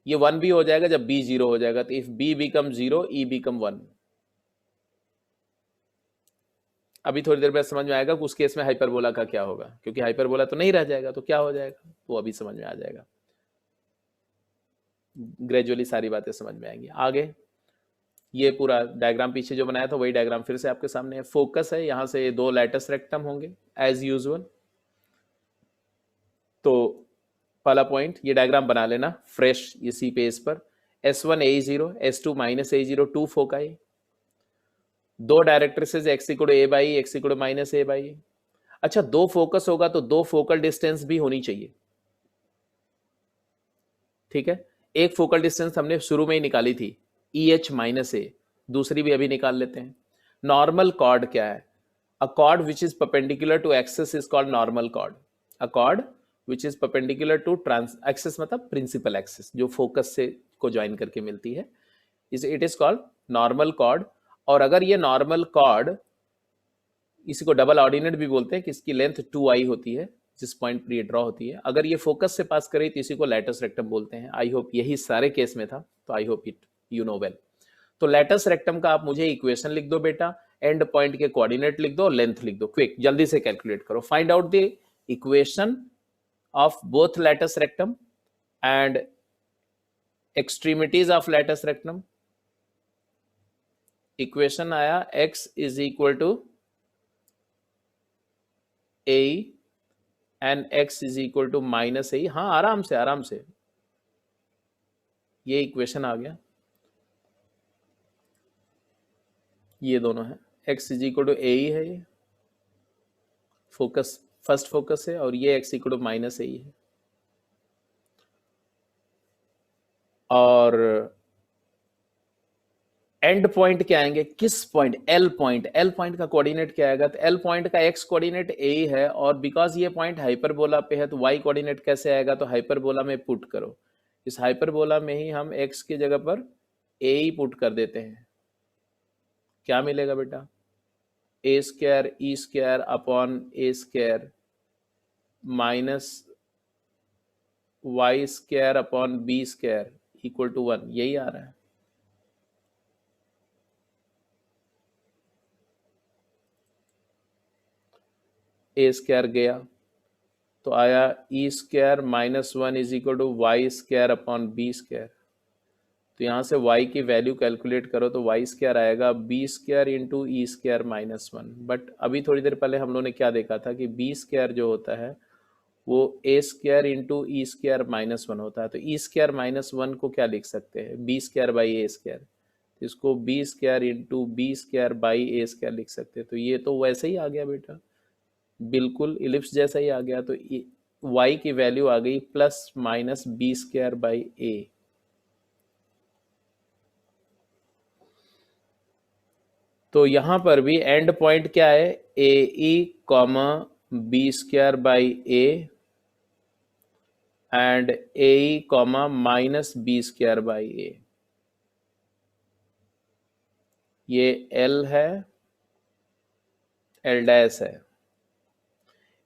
ये 1 भी हो जाएगा जब b 0 हो जाएगा। तो if b become 0 e become 1। अभी थोड़ी देर बाद समझ में आएगा कि उस केस में हाइपरबोला का क्या होगा, क्योंकि हाइपरबोला तो नहीं रह जाएगा तो क्या हो जाएगा, वो अभी समझ में आ जाएगा। ग्रेजुअली सारी बातें समझ में आएंगी आगे। ये पूरा डायग्राम पीछे जो बनाया था वही डायग्राम फिर से आपके सामने है। फोकस है, यहां से दो लैटिस रेक्टम होंगे एज यूजुअल। तो पहला पॉइंट, ये डायग्राम बना लेना फ्रेश इसी पेज पर। S1 A0, S2 minus A0, 2 foci, दो directrices x equal to A by x equal to minus A by. अच्छा, दो फोकस होगा तो दो फोकल डिस्टेंस भी होनी चाहिए। ठीक है, एक फोकल डिस्टेंस हमने शुरू में ही निकाली थी EH माइनस ए, दूसरी भी अभी निकाल लेते हैं। नॉर्मल कॉर्ड क्या है? A chord which is perpendicular to axis is called normal chord. A chord which is perpendicular to trans axis मतलब प्रिंसिपल एक्सिस, जो फोकस से को ज्वाइन करके मिलती है, it is called normal chord. और अगर ये नॉर्मल कॉर्ड, इसी को डबल ऑर्डिनेट भी बोलते हैं, कि इसकी लेंथ 2i होती है जिस पॉइंट पर ये ड्रॉ होती है, अगर ये फोकस से पास करे तो इसी को लैटस रेक्टम बोलते हैं। आई होप यही सारे केस में था, तो I hope it you know well. तो लैटस रेक्टम का आप मुझे इक्वेशन लिख दो बेटा, एंड पॉइंट के कोऑर्डिनेट लिख दो, लेंथ लिख दो, क्विक जल्दी से कैलकुलेट करो। Find out the equation of both latus rectum and extremities of latus rectum. Equation आया x is equal to a and x is equal to minus a. हाँ, आराम से आराम से, ये इक्वेशन आ गया, ये दोनों है, x इज इक्वल टू ए है, ये फोकस फर्स्ट फोकस है, और ये x इक्वल टू माइनस ए है। और एंड पॉइंट क्या आएंगे, किस point, L point, L point का कोऑर्डिनेट क्या आएगा, तो एल पॉइंट का एक्स कोऑर्डिनेट ए ही है, और बिकॉज ये पॉइंट हाइपरबोला पे है तो वाई कोऑर्डिनेट कैसे आएगा, तो हाइपरबोला में पुट करो, इस हाइपरबोला में ही हम एक्स की जगह पर ए ही पुट कर देते हैं, क्या मिलेगा बेटा, a square E square upon a square minus Y square upon b square equal to 1, यही आ रहा है। ए स्क्वायर गया तो आया e square minus 1 is equal to y square upon b square, तो यहाँ से y की वैल्यू कैलकुलेट करो तो वाई स्क्वायर आएगा b square into e square minus 1, but अभी थोड़ी देर पहले हम लोगों ने क्या देखा था कि बी स्क्वायर जो होता है वो ए square into e square minus 1 होता है, तो ई स्क्वायर माइनस 1 को क्या लिख सकते हैं, b square by A square, इसको b square into b square by A square लिख सकते हैं, तो ये तो वैसे ही आ गया बेटा, बिल्कुल इलिप्स जैसा ही आ गया, तो y की वैल्यू आ गई plus minus b square by a. तो यहां पर भी एंड पॉइंट क्या है, a e comma b square by a and a e comma minus b square by a, ये एल है, एल डैश है,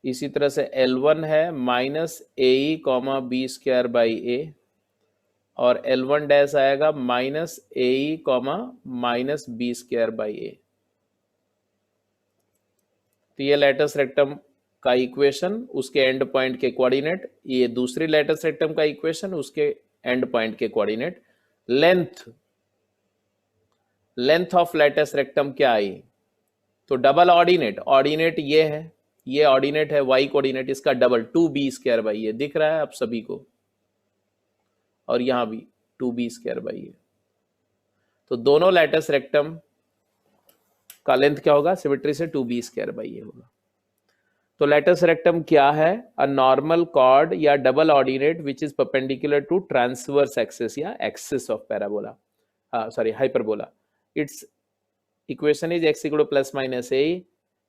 इसी तरह से L1 है minus A e comma b square by a, और L1 डैश आएगा minus A e comma minus b square by a, तो ये लेटस रेक्टम का इक्वेशन, उसके एंड पॉइंट के कोऑर्डिनेट, ये दूसरी लेटस रेक्टम का इक्वेशन, उसके एंड पॉइंट के coordinate. Length, length of latus rectum क्या आई, तो डबल ऑर्डिनेट, ऑर्डिनेट ये है, ये ऑर्डिनेट है वाई कोऑर्डिनेट, इसका डबल 2b स्क्वायर बाई, ये दिख रहा है आप सभी को, और यहां भी 2b स्क्वायर बाई है, तो दोनों लेटस रेक्टम का लेंथ क्या होगा, सिमेट्री से 2b स्क्वायर बाई ये होगा। तो लेटस रेक्टम क्या है, अ नॉर्मल कॉर्ड या double ordinate which is perpendicular to transverse axis या axis of parabola, sorry hyperbola, its equation is x equal to plus minus a,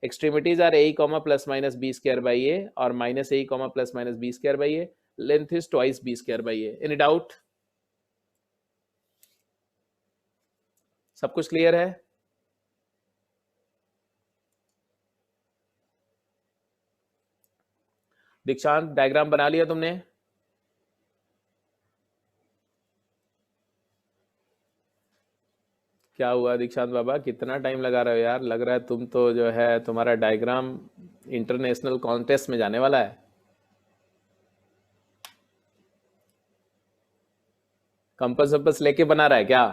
extremities are a comma plus minus b square by a और minus a comma plus minus b square by a, length is twice b square by a. Any doubt, सब कुछ clear है? दीक्षांत diagram बना लिया तुमने? क्या हुआ दीक्षांत बाबा, कितना टाइम लगा रहे हो यार, लग रहा है तुम तो जो है तुम्हारा डायग्राम इंटरनेशनल कॉन्टेस्ट में जाने वाला है। कंपास वंपस लेके बना रहा है क्या?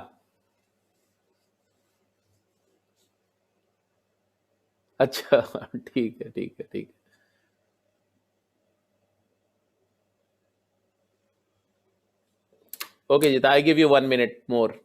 अच्छा ठीक है ठीक है ठीक है। ओके जीता, I give you 1 minute more.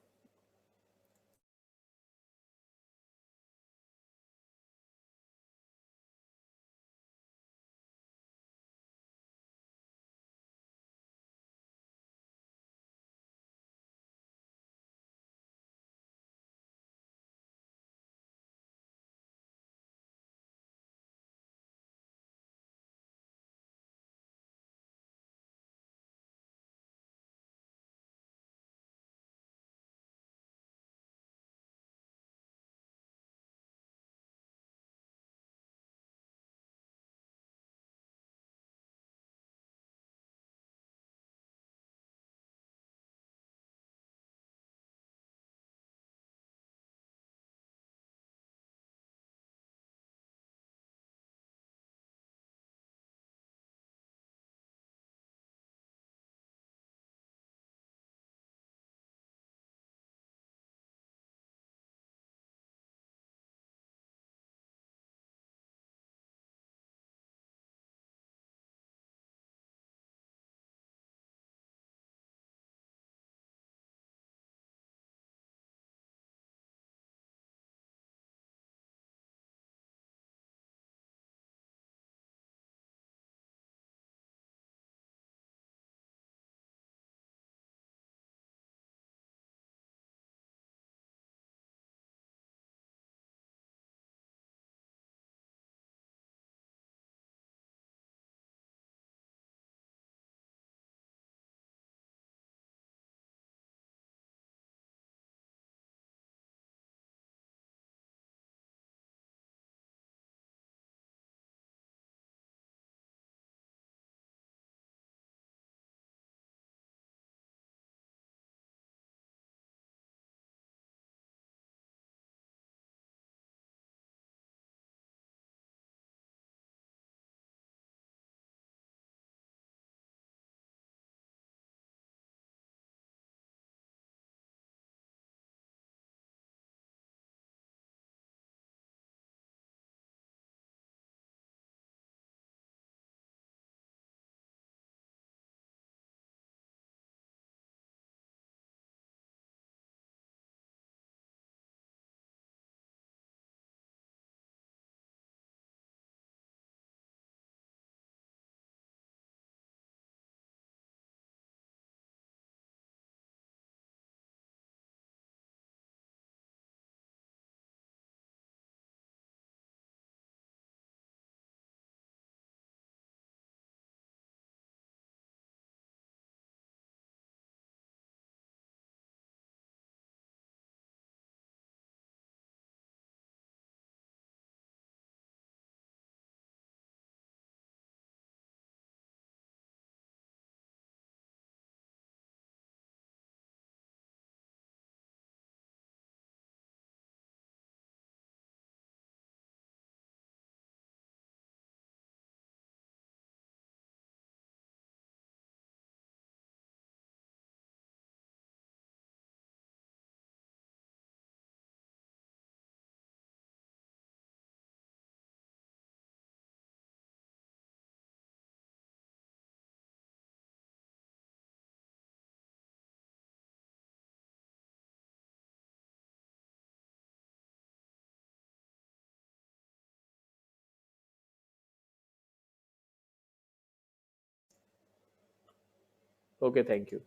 Okay, thank you.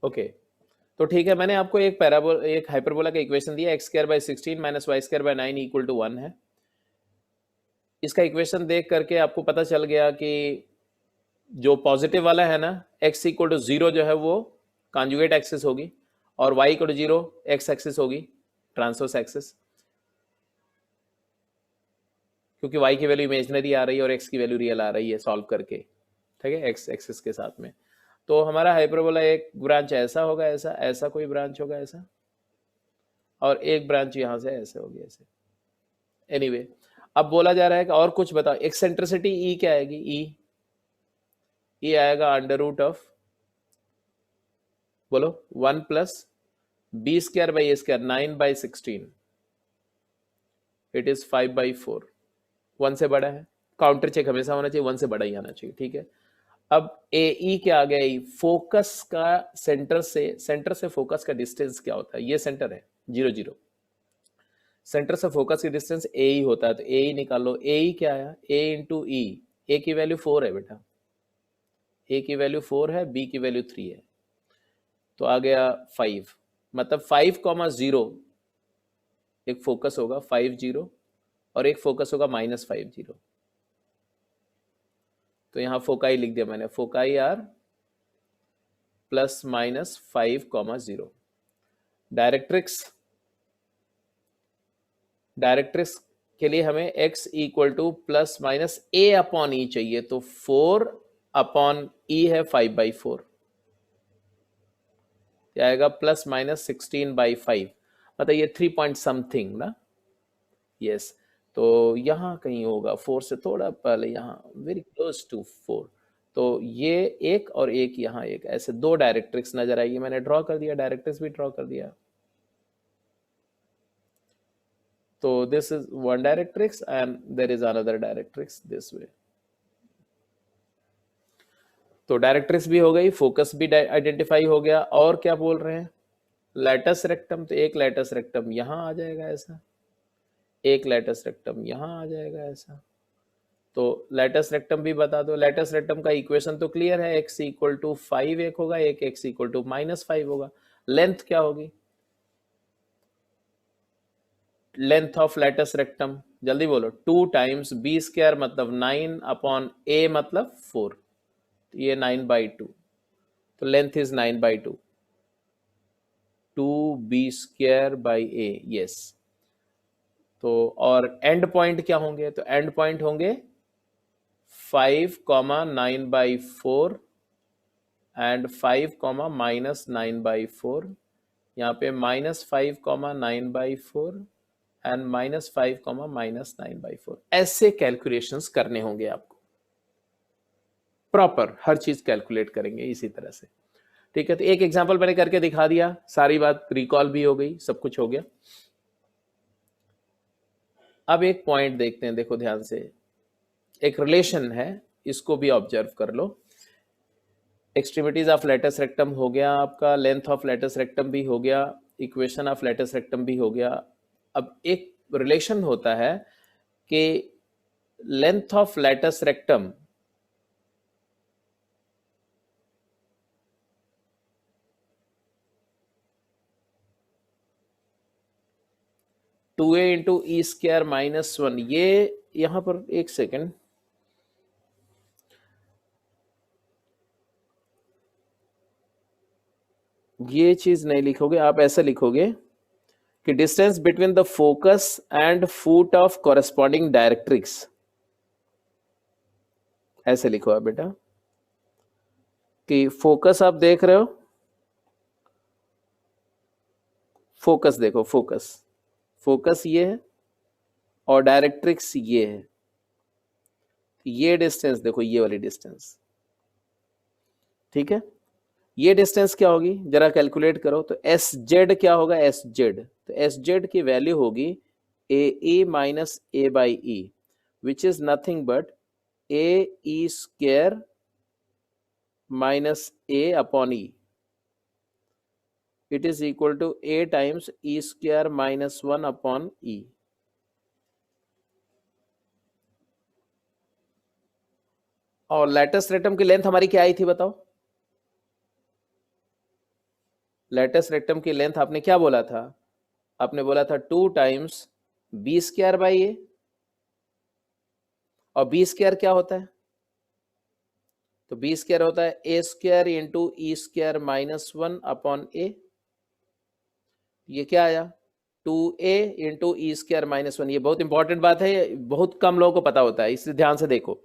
Okay, तो ठीक है, मैंने आपको एक हाइपरबोला का इक्वेशन दिया, x square by 16 minus Y square by 9 equal to 1 है। इसका इक्वेशन देख करके आपको पता चल गया कि जो पॉजिटिव वाला है ना, x इक्वल टू 0 जो है वो कॉन्जुगेट एक्सिस होगी, और y equal to 0 x axis होगी, ट्रांसवर्स एक्सिस, क्योंकि y की वैल्यू इमेजिनरी आ रही है और x की वैल्यू रियल आ रही है सॉल्व करके, ठीक है, x एक्सिस के साथ में। तो हमारा हाइपरबोला एक ब्रांच ऐसा होगा, ऐसा ऐसा कोई ब्रांच होगा ऐसा, और एक ब्रांच यहाँ से ऐसे होगी, ऐसे। एनीवे, अब बोला जा रहा है कि और कुछ बताओ, एक्सेंट्रिसिटी ई क्या आएगी? ई आएगा अंडर रूट ऑफ, बोलो, 1 plus b square by A square, 9/16, it is 5/4। 1 से बड़ा है, काउंटर चेक हमेशा होना चाहिए, 1 से बड़ा ही आना चाहिए, ठीक है। अब ए ई क्या आ गया? फोकस का सेंटर से फोकस का डिस्टेंस क्या होता है? ये सेंटर है 0 0, सेंटर से फोकस की डिस्टेंस ए ही होता है, तो ए ही निकालो। ए ही क्या आया? ए इंटू ई, ए की वैल्यू 4 है बेटा, ए की वैल्यू 4 है, बी की वैल्यू 3 है, तो आ गया 5, मतलब 5,0 एक फोकस होगा 50, और एक फोकस होगा -50। तो यहाँ फोकाई लिख दिया मैंने, फोकाई आर +-5,0। डायरेक्ट्रिक्स के लिए हमें x इक्वल टू +-a/e चाहिए, तो 4/e है 5/4, क्या आएगा? +-16/5, मतलब ये 3 पॉइंट समथिंग ना, यस। तो यहाँ कहीं होगा 4 से थोड़ा पहले, यहाँ वेरी क्लोज टू 4। तो ये एक और एक, यहाँ एक, ऐसे दो डायरेक्ट्रिक्स नजर आएगी। मैंने ड्रॉ कर दिया, डायरेक्ट्रिक्स भी ड्रॉ कर दिया। तो this is one directrix and there is another directrix this way. तो डायरेक्ट्रिक्स भी हो गई, फोकस भी आइडेंटिफाई हो गया, और क्या बोल रहे हैं? लैटस रेक्टम, तो एक लैटस रेक्टम यहाँ आ जाएगा ऐसा, एक लैटस रेक्टम यहाँ आ जाएगा ऐसा। तो लैटस रेक्टम भी बता दो। लैटस रेक्टम का इक्वेशन तो क्लियर है, x इक्वल टू 5 एक होगा, एक x इक्वल टू -5 होगा। लेंथ क्या होगी? लेंथ ऑफ लैटस रेक्टम, जल्दी बोलो, 2 टाइम्स बी स्क्वायर, मतलब 9/a मतलब 4, ये 9/2, तो length is 9/2, 2b² a, yes. तो और एंड पॉइंट क्या होंगे? तो एंड पॉइंट होंगे 5,9/4 एंड 5,-9/4, यहाँ पे -5,9/4 एंड -5,-9/4। ऐसे कैलकुलेशंस करने होंगे आपको, प्रॉपर हर चीज कैलकुलेट करेंगे इसी तरह से, ठीक है। तो एक एग्जांपल मैंने करके दिखा दिया, सारी बात रिकॉल भी हो गई, सब कुछ हो गया। अब एक पॉइंट देखते हैं, देखो ध्यान से, एक रिलेशन है, इसको भी ऑब्जर्व कर लो। एक्सट्रीमिटीज ऑफ लेटस रेक्टम हो गया आपका, लेंथ ऑफ लेटस रेक्टम भी हो गया, इक्वेशन ऑफ लेटस रेक्टम भी हो गया। अब एक रिलेशन होता है कि length of latus rectum to a into e square -1, ये यहां पर एक सेकेंड, ये चीज नहीं लिखोगे आप, ऐसा लिखोगे कि distance between the focus and foot of corresponding directrix, ऐसे लिखो आप बेटा, कि फोकस आप देख रहे हो, फोकस देखो, फोकस फोकस ये है और डायरेक्ट्रिक्स ये है, ये डिस्टेंस देखो, ये वाली डिस्टेंस, ठीक है। ये डिस्टेंस क्या होगी जरा कैलकुलेट करो, तो एस जेड क्या होगा? एस जेड, तो एस जेड की वैल्यू होगी a E minus A by e, which is nothing but A e square minus A upon e, it is equal to a times e square -1 upon e. और latus rectum की length हमारी क्या आई थी बताओ? Latus rectum की length आपने क्या बोला था? आपने बोला था 2 times B square by a, और बी स्क्वायर क्या होता है? तो बी स्क्वायर होता है ए square into e square minus 1 upon ए। ये क्या आया? 2a into e square minus 1। ये बहुत इंपॉर्टेंट बात है, ये बहुत कम लोगों को पता होता है, इसलिए ध्यान से देखो।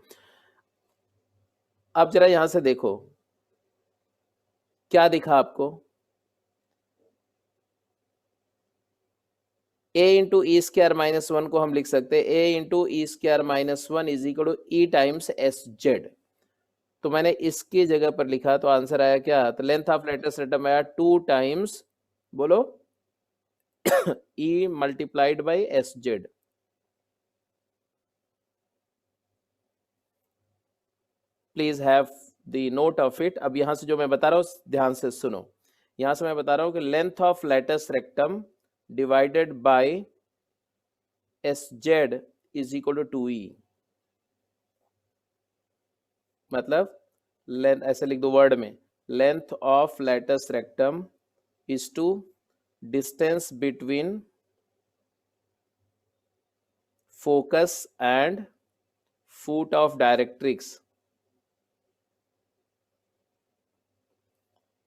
अब जरा यहां से देखो क्या दिखा आपको? a into e square minus 1 को हम लिख सकते हैं a into e square minus 1 is equal to e times S Z. तो मैंने इसकी जगह पर लिखा तो आंसर आया क्या? तो लेंथ ऑफ लेटस रेक्टम आया 2 टाइम्स, बोलो, e multiplied by S Z. Please have the note of it. अब यहां से जो मैं बता रहा हूं ध्यान से सुनो। यहां से मैं बता रहा हूं कि length of latus rectum divided by S Z is equal to 2e। मतलब लेंथ ऐसे लिख दो वर्ड में, length of latus rectum is two distance between focus and foot of directrix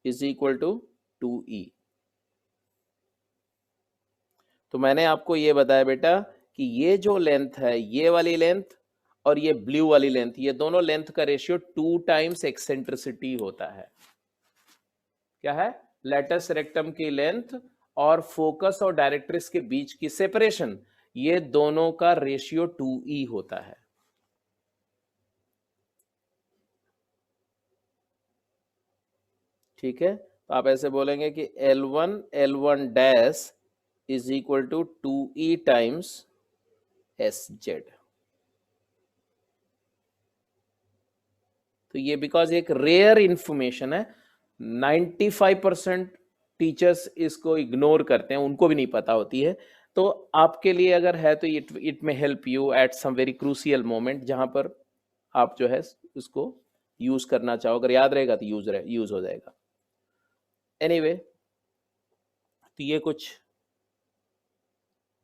is equal to 2e। तो मैंने आपको ये बताया बेटा कि ये जो लेंथ है, ये वाली लेंथ और ये ब्लू वाली लेंथ, ये दोनों लेंथ का रेशियो 2 टाइम्स एक्सेंट्रिसिटी होता है। क्या है? लेटस रेक्टम की लेंथ और फोकस और डायरेक्ट्रिक्स के बीच की सेपरेशन, ये दोनों का रेशियो 2e होता है। ठीक है, तो आप ऐसे बोलेंगे कि L1 dash is equal to 2e times S Z. तो ये बिकॉज एक रेयर इंफॉर्मेशन है, 95% टीचर्स इसको इग्नोर करते हैं, उनको भी नहीं पता होती है। तो आपके लिए अगर है तो इट में help you at some very crucial moment, जहां पर आप जो है उसको यूज करना चाहो। अगर याद रहेगा तो यूज हो जाएगा। एनीवे, तो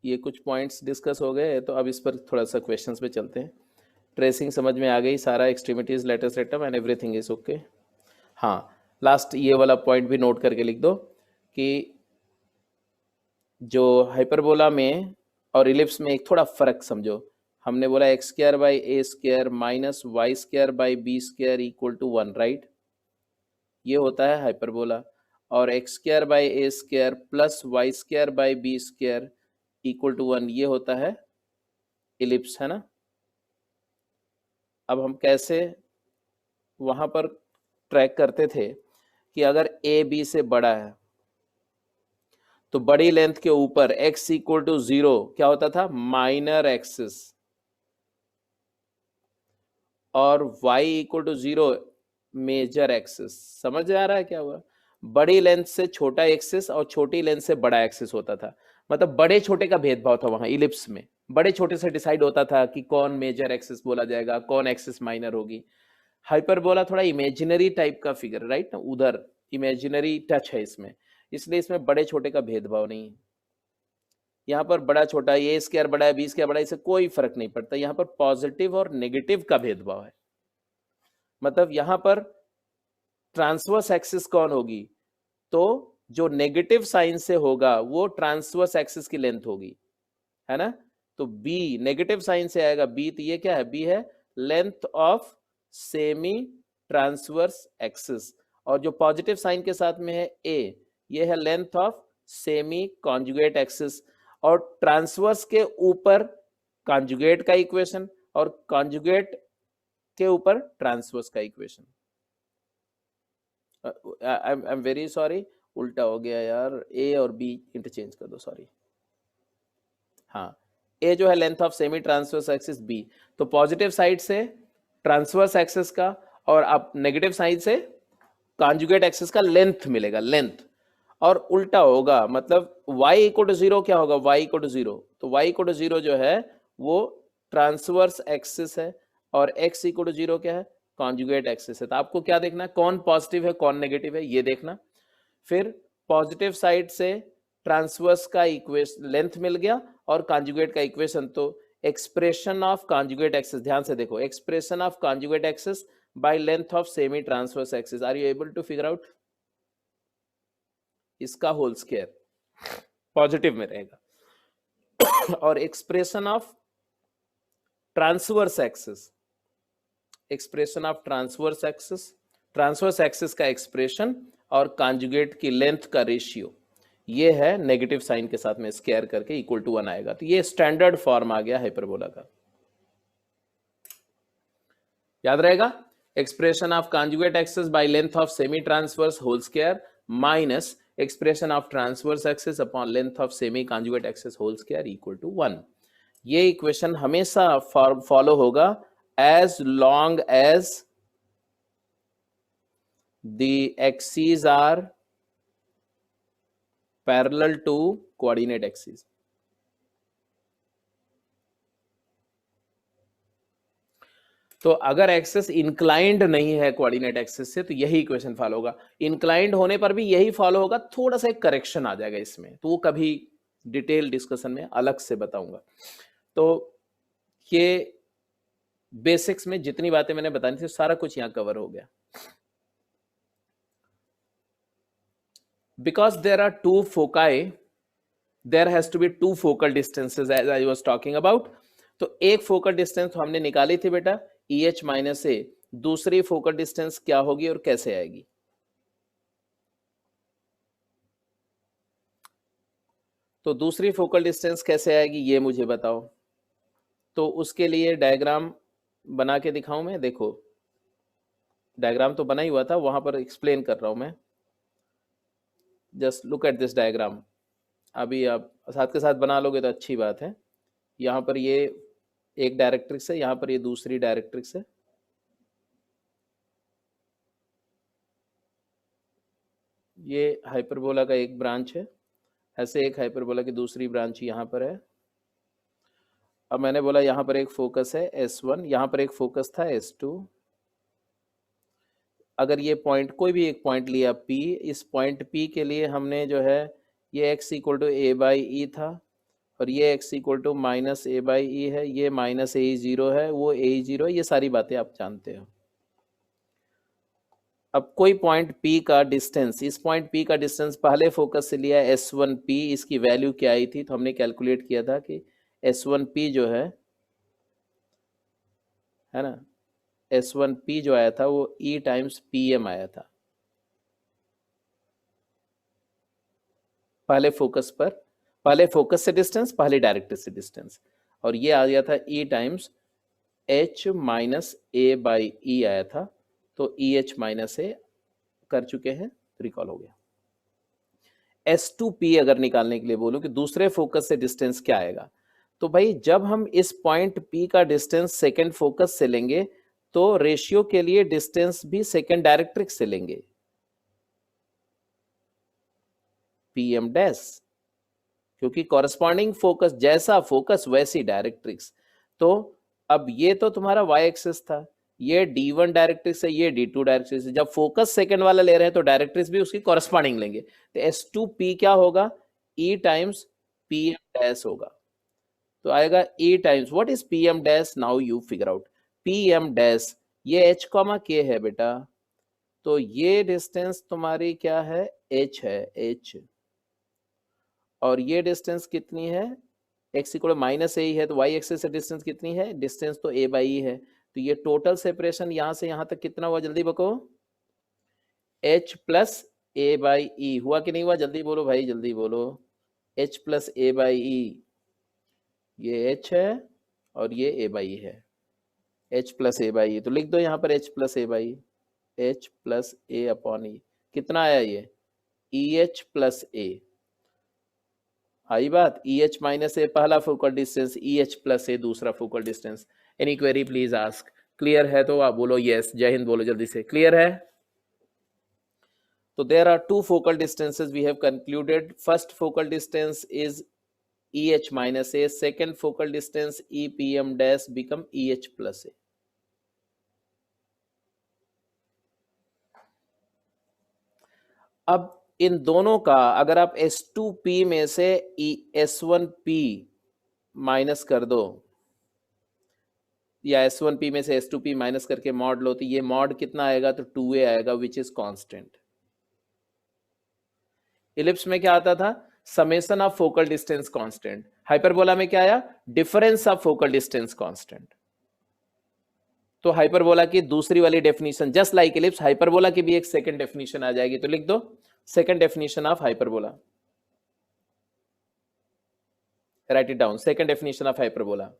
ये कुछ पॉइंट्स डिस्कस हो गए, तो अब इस पर थोड़ा सा क्वेश्चंस पे चलते हैं। ट्रेसिंग समझ में आ गई, सारा extremities latus rectum and everything is okay. हाँ, लास्ट ये वाला पॉइंट भी नोट करके लिख दो कि जो हाइपरबोला में और इलिप्स में एक थोड़ा फर्क समझो। हमने बोला x square by A square minus Y square by B square equal to 1, right? ये होता है हाइपरबोला। और x square by A square plus y square by B square equal to 1, ये होता है इलिप्स, है ना? अब हम कैसे वहां पर ट्रैक करते थे कि अगर ए बी से बड़ा है तो बड़ी लेंथ के ऊपर x इक्वल टू 0 क्या होता था? माइनर एक्सिस, और y equal to 0 major axis. समझ आ रहा है क्या हुआ? बड़ी लेंथ से छोटा एक्सिस और छोटी लेंथ से बड़ा एक्सिस होता था। मतलब बड़े छोटे का भेदभाव था वहां इलिप्स में। बड़े छोटे से डिसाइड होता था कि कौन मेजर एक्सिस बोला जाएगा, कौन एक्सिस माइनर होगी। हाइपरबोला थोड़ा इमेजिनरी टाइप का फिगर, राइट ना, उधर इमेजिनरी टच है इसमें, इसलिए इसमें बड़े छोटे का भेदभाव नहीं है। यहाँ पर बड़ा छोटा, ए स्क्वायर बड़ा है, बी स्क्वायर बड़ा है, इससे कोई फर्क नहीं पड़ता। यहाँ पर पॉजिटिव और नेगेटिव का भेदभाव है। मतलब यहाँ पर ट्रांसवर्स एक्सिस कौन होगी? तो जो नेगेटिव साइन से होगा वो ट्रांसवर्स एक्सिस की लेंथ होगी, है ना? तो बी नेगेटिव साइन से आएगा, बी, तो ये क्या है? बी है length of semi transverse axis. और जो पॉजिटिव साइन के साथ में है ए, ये है length of semi conjugate axis. और ट्रांसवर्स के ऊपर कॉन्जुगेट का इक्वेशन और कॉन्जुगेट के ऊपर ट्रांसवर्स का equation. I am very sorry, उल्टा हो गया यार, ए और बी इंटरचेंज कर दो, सॉरी। हाँ, ए जो है length of semi transverse axis, b तो पॉजिटिव साइड से ट्रांसवर्स एक्सिस का, और अब नेगेटिव साइड से कॉन्जुगेट एक्सिस का लेंथ मिलेगा, लेंथ। और उल्टा होगा, मतलब y इक्वल टू 0 क्या होगा? y इक्वल टू 0, तो y इक्वल टू 0 जो है वो ट्रांसवर्स एक्सिस है, और x इक्वल टू 0 क्या है? कॉन्जुगेट एक्सिस है, तो आपको क्या देखना है, कौन पॉजिटिव है कौन नेगेटिव है ये देखना। फिर पॉजिटिव साइड से ट्रांसवर्स का इक्वेशन लेंथ मिल गया और कॉन्जुगेट का इक्वेशन, तो एक्सप्रेशन ऑफ कॉन्जुगेट एक्सिस, ध्यान से देखो, expression of conjugate axis by length of semi transverse axis, are you able to figure out? इसका होल स्क्वायर पॉजिटिव में रहेगा और expression of transverse axis, expression of transverse axis का expression और conjugate की लेंथ का रेशियो, ये है नेगेटिव साइन के साथ में स्क्वायर करके इक्वल टू 1 आएगा। तो ये स्टैंडर्ड फॉर्म आ गया हाइपरबोला का, याद रहेगा, expression of conjugate axis by length of semi transverse whole square minus expression of transverse axis upon length of semi conjugate axis whole square equal to 1। ये equation हमेशा follow होगा as long as the axes are parallel to coordinate axis। तो अगर axis inclined नहीं है coordinate axis से तो यही इक्वेशन फॉलो होगा, इंक्लाइंड होने पर भी यही फॉलो होगा, थोड़ा सा एक करेक्शन आ जाएगा इसमें, तो वो कभी डिटेल डिस्कशन में अलग से बताऊंगा। तो ये बेसिक्स में जितनी बातें मैंने बतानी थी सारा कुछ यहां कवर हो गया। Because there are two foci, there has to be two focal distances as I was talking about। तो एक फोकल डिस्टेंस तो हमने निकाली थी बेटा EH माइनस ए, दूसरी फोकल डिस्टेंस क्या होगी और कैसे आएगी? तो दूसरी फोकल डिस्टेंस कैसे आएगी ये मुझे बताओ। तो उसके लिए डायग्राम बना के दिखाऊं मैं, देखो डायग्राम तो बना ही हुआ था, वहां पर एक्सप्लेन कर रहा हूं मैं। Just look at this diagram, अभी आप साथ के साथ बना लोगे तो अच्छी बात है। यहाँ पर ये एक डायरेक्ट्रिक्स है, यहाँ पर ये दूसरी डायरेक्ट्रिक्स है, ये हाइपरबोला का एक ब्रांच है, ऐसे एक हाइपरबोला की दूसरी ब्रांच यहाँ पर है। अब मैंने बोला यहाँ पर एक फोकस है S1, यहाँ पर एक फोकस था S2। अगर ये पॉइंट कोई भी एक पॉइंट लिया P, इस पॉइंट P के लिए हमने जो है ये x equal to A by e था और ये x equal to minus A by ई है, ये माइनस ए जीरो है, वो ए जीरो है, ये सारी बातें आप जानते हो। अब कोई पॉइंट P का डिस्टेंस, इस पॉइंट P का डिस्टेंस पहले फोकस से लिया S1P, इसकी वैल्यू क्या आई थी? तो हमने कैलकुलेट किया था कि S1P जो है ना, S1P जो आया था वो E टाइम्स PM आया था पहले फोकस पर, पहले फोकस से डिस्टेंस, पहले डायरेक्ट्रिक्स से डिस्टेंस, और ये आ गया था E times H minus A by e आया था। तो EH माइनस ए कर चुके हैं, रिकॉल हो गया। S2P अगर निकालने के लिए बोलूं कि दूसरे फोकस से डिस्टेंस क्या आएगा, तो भाई जब हम इस पॉइंट P का डिस्टेंस सेकंड फोकस से लेंगे तो रेशियो के लिए डिस्टेंस भी सेकंड डायरेक्ट्रिक्स से लेंगे, PM डैश, क्योंकि कॉरेस्पॉन्डिंग फोकस, जैसा फोकस वैसी डायरेक्ट्रिक्स। तो अब ये तो तुम्हारा y एक्सिस था, ये D1 डायरेक्ट्रिक्स है, ये D2 डायरेक्ट्रिक्स है, जब फोकस सेकंड वाला ले रहे हैं तो डायरेक्ट्रिक्स भी उसकी कॉरेस्पॉन्डिंग लेंगे। तो S2P क्या होगा? E टाइम्स PM डैश होगा, तो आएगा E times what is PM dash, now you figure out PM dash, ये H कॉमा K है बेटा, तो ये डिस्टेंस तुम्हारी क्या है? H है, H, और ये डिस्टेंस कितनी है? x इक्वल माइनस ए ही है, तो y एक्सिस से डिस्टेंस कितनी है? डिस्टेंस तो a बाई ई है, तो ये टोटल सेपरेशन यहां से यहां तक कितना हुआ? जल्दी बको, h प्लस ए बाई ई हुआ कि नहीं हुआ? जल्दी बोलो भाई, जल्दी बोलो, h प्लस ए बाई ई, ये h है और ये a बाई ई है, h plus a by e, तो लिख दो यहाँ पर h plus a by, h plus a upon e, कितना आया ये? EH प्लस ए, आई बात, EH माइनस ए पहला फोकल डिस्टेंस, EH प्लस ए दूसरा focal distance. Any query please ask, clear है तो आप बोलो यस, जय हिंद बोलो जल्दी से, क्लियर है? तो there are two focal distances we have concluded, first focal distance is EH minus a, second focal distance EPM dash become EH plus a. अब इन दोनों का अगर आप S2P में से S1P माइनस कर दो या S1P में से S2P माइनस करके मॉड लो तो ये मॉड कितना आएगा, तो 2a आएगा विच इज कांस्टेंट। इलिप्स में क्या आता था, summation of focal distance constant. Hyperbola में क्या आया, difference of focal distance constant. तो हाइपरबोला की दूसरी वाली definition just like ellipse, hyperbola की भी एक सेकंड डेफिनेशन आ जाएगी, तो लिख दो second definition of hyperbola, right it down, second definition of hyperbola.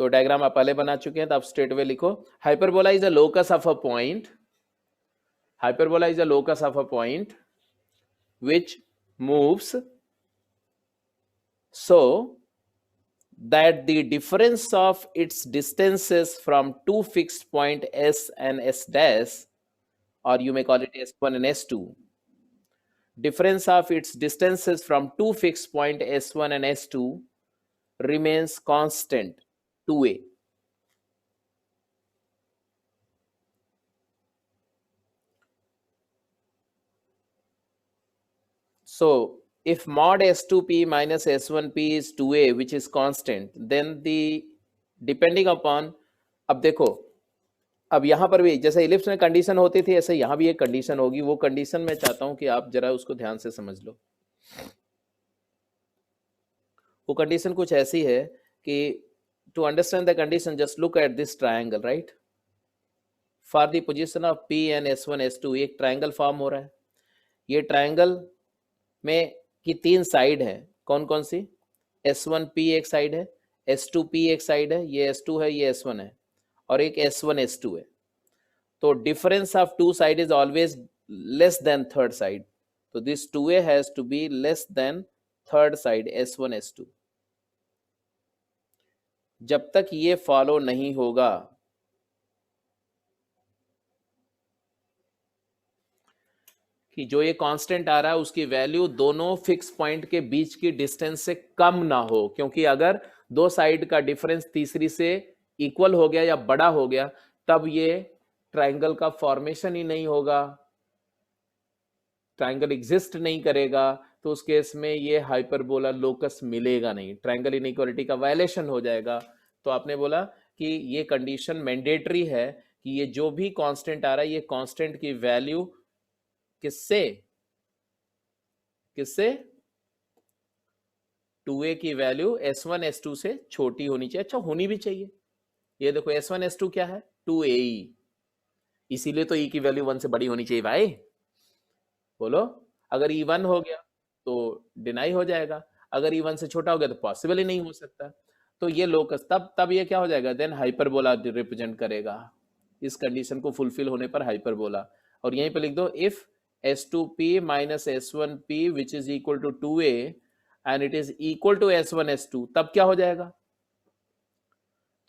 तो डायग्राम आप पहले बना चुके हैं तो आप स्ट्रेट वे लिखो, hyperbola is a locus of a point, hyperbola is a locus of a point which moves so that the difference of its distances from two fixed point S and S dash, or you may call it S1 and S2, difference of its distances from two fixed point S1 and S2 remains constant 2a. So if mod S2P minus S1P is 2a which is constant, then the depending upon, अब देखो अब यहां पर भी जैसे ellipse में condition होती थी ऐसे यहां भी एक कंडीशन होगी, वो कंडीशन मैं चाहता हूं कि आप जरा उसको ध्यान से समझ लो। वो कंडीशन कुछ ऐसी है कि to understand the condition just look at this triangle, right, for the position of P and S1 S2 एक ट्रायंगल फॉर्म हो रहा है। ये ट्रायंगल में की तीन साइड है, कौन कौन सी, S1P एक साइड है, S2P एक साइड है, ये S2 है ये S1 है, और एक S1 S2 है। तो difference of two side is always less than third side, तो this 2a has to be less than third side S1 S2। जब तक ये फॉलो नहीं होगा कि जो ये कांस्टेंट आ रहा है उसकी वैल्यू दोनों फिक्स पॉइंट के बीच की डिस्टेंस से कम ना हो, क्योंकि अगर दो साइड का डिफरेंस तीसरी से इक्वल हो गया या बड़ा हो गया तब ये ट्रायंगल का फॉर्मेशन ही नहीं होगा, ट्रायंगल एग्जिस्ट नहीं करेगा, तो उस केस में ये हाइपरबोला लोकस मिलेगा नहीं, ट्रायंगल इनइक्वालिटी का वायलेशन हो जाएगा। तो आपने बोला कि ये कंडीशन मैंडेटरी है कि ये जो भी कांस्टेंट आ रहा है ये कांस्टेंट की वैल्यू किससे किससे 2a की वैल्यू S1 S2 से छोटी होनी चाहिए, अच्छा होनी भी चाहिए। ये देखो S1 S2 क्या है 2ae, इसीलिए तो e की वैल्यू 1 से बड़ी होनी चाहिए भाई, बोलो। अगर e 1 हो गया तो डिनाई हो जाएगा, अगर e 1 से छोटा हो गया तो पॉसिबल ही नहीं हो सकता। तो ये लोकस तब ये क्या हो जाएगा, देन हाइपरबोला रिप्रेजेंट करेगा, इस कंडीशन को फुलफिल होने पर हाइपरबोला। और यहीं पे लिख दो if S2P minus S1P which is equal to 2a and it is equal to S1 S2, तब क्या हो जाएगा।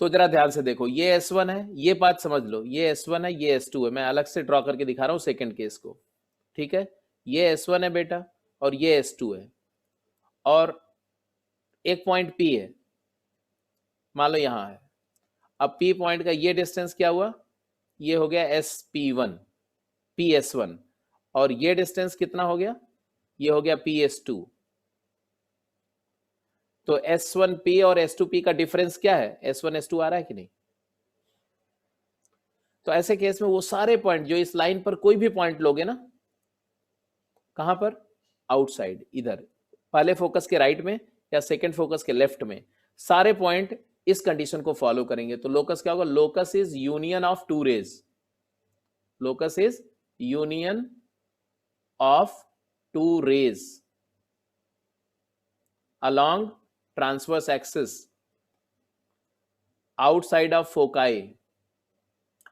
तो जरा ध्यान से देखो, ये S1 है, ये बात समझ लो, ये S1 है ये S2 है, मैं अलग से ड्रॉ करके दिखा रहा हूं सेकंड केस को, ठीक है। ये S1 है बेटा और ये S2 है, और एक पॉइंट P है, मान लो यहां है। अब P पॉइंट का ये डिस्टेंस क्या हुआ, ये हो गया SP1 PS1, और ये डिस्टेंस कितना हो गया, ये हो गया PS2। तो S1P और S2P का डिफरेंस क्या है, S1 S2 आ रहा है कि नहीं। तो ऐसे केस में वो सारे पॉइंट जो इस लाइन पर कोई भी पॉइंट लोगे ना, कहां पर, आउटसाइड, इधर पहले फोकस के राइट में या सेकंड फोकस के लेफ्ट में, सारे पॉइंट इस कंडीशन को फॉलो करेंगे। तो लोकस क्या होगा, locus is union of two rays, locus is union of two rays along transverse axis outside of foci,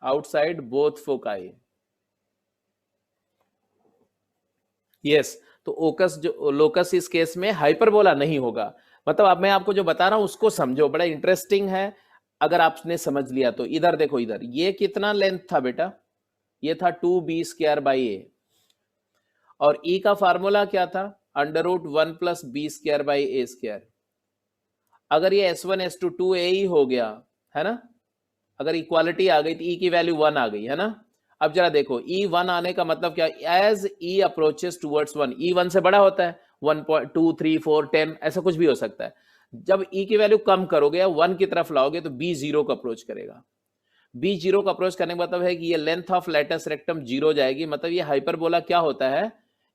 outside both foci, yes। तो ओकस जो लोकस इस केस में हाइपरबोला नहीं होगा, मतलब अब मैं आपको जो बता रहा हूं उसको समझो, बड़ा इंटरेस्टिंग है अगर आपने समझ लिया तो। इधर देखो, इधर ये कितना लेंथ था बेटा, ये था 2b² a, और e का फार्मूला क्या था, √1+b²/a²। अगर ये S1 S2 2a ही हो गया है ना, अगर इक्वालिटी आ गई तो e की वैल्यू 1 आ गई है ना, अब जरा देखो E1 आने का मतलब क्या, as E approaches towards 1, E1 से बड़ा होता है, 1.2 3 4 10 ऐसा कुछ भी हो सकता है। जब E की वैल्यू कम करोगे या 1 की तरफ लाओगे तो B 0 को अप्रोच करेगा। B 0 को अप्रोच करने का मतलब है कि ये लेंथ ऑफ लेटस रेक्टम 0 जाएगी, मतलब ये हाइपरबोला क्या होता है,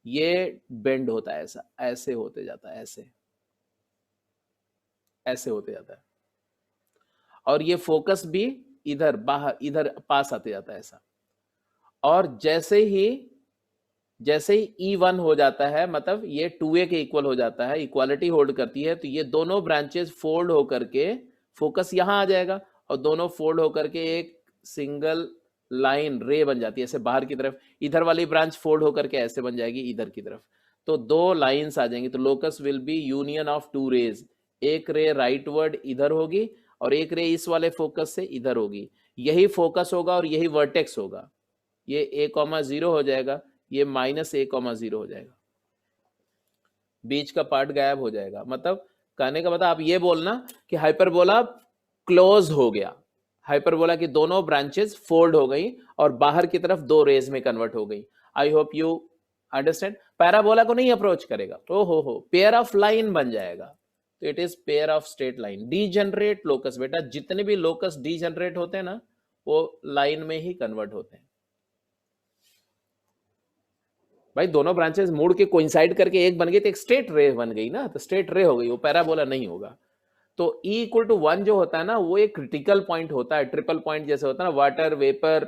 ये बेंड होता है, ऐसा ऐसे होते जाता है, ऐसे ऐसे होते जाता है, और ये फोकस भी इधर बाहर इधर पास आते जाता है ऐसा। और जैसे ही E1 हो जाता है, मतलब ये 2a के इक्वल हो जाता है, इक्वालिटी होल्ड करती है, तो ये दोनों ब्रांचेस फोल्ड होकर के फोकस यहां आ जाएगा, और दोनों फोल्ड होकर के एक सिंगल लाइन रे बन जाती है ऐसे बाहर की तरफ। इधर वाली ब्रांच फोल्ड होकर के ऐसे बन जाएगी इधर की तरफ, तो दो लाइंस आ जाएंगी। तो locus will be union of two rays, एक रे राइटवर्ड इधर होगी और एक रे इस वाले फोकस से इधर होगी। यही फोकस होगा और यही वर्टेक्स होगा। ये a,0 हो जाएगा, ये -a,0 हो जाएगा, बीच का पार्ट गायब हो जाएगा। मतलब कहने का मतलब आप ये बोलना कि हाइपरबोला क्लोज हो गया, हाइपरबोला की दोनों ब्रांचेस फोल्ड हो गई और बाहर की तरफ दो रेज में कन्वर्ट हो गई। I hope you understand. Parabola को नहीं अप्रोच करेगा, तो हो पेयर ऑफ लाइन बन जाएगा, तो it is pair of straight line. Degenerate locus, बेटा जितने भी लोकस डीजनरेट होते हैं ना, वो लाइन में ही कन्वर्ट होते हैं। भाई दोनों ब्रांचेस मुड़ के कोइंसाइड करके एक बन गई तो एक स्ट्रेट रे बन गई ना, तो स्ट्रेट रे हो गई, वो पैराबोला नहीं होगा। तो E = 1 जो होता है ना, वो एक क्रिटिकल पॉइंट होता है, ट्रिपल पॉइंट जैसे होता है ना, वाटर वेपर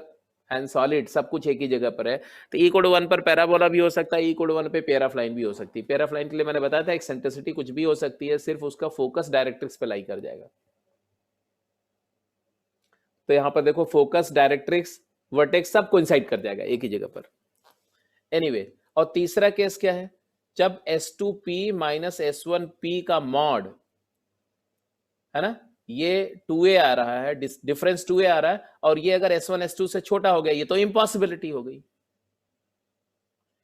एंड सॉलिड सब कुछ एक ही जगह पर है। तो E = 1 पर पैराबोला भी हो सकता है, E = 1 पे पेयर ऑफ लाइन भी हो सकती है। पेयर ऑफ लाइन के लिए मैंने बताया था एक्सेंट्रिसिटी कुछ भी हो सकती है, सिर्फ उसका फोकस डायरेक्ट्रिक्स पे लाई कर जाएगा। तो यहां पर देखो फोकस डायरेक्ट्रिक्स वर्टेक्स सब कोइंसाइड कर जाएगा एक ही जगह पर। एनीवे और तीसरा केस क्या है, जब S2P - S1P का मॉड है ना, ये 2a आ रहा है, डिफरेंस 2a आ रहा है, और ये अगर S1 S2 से छोटा हो गया, ये तो इम्पॉसिबिलिटी हो गई,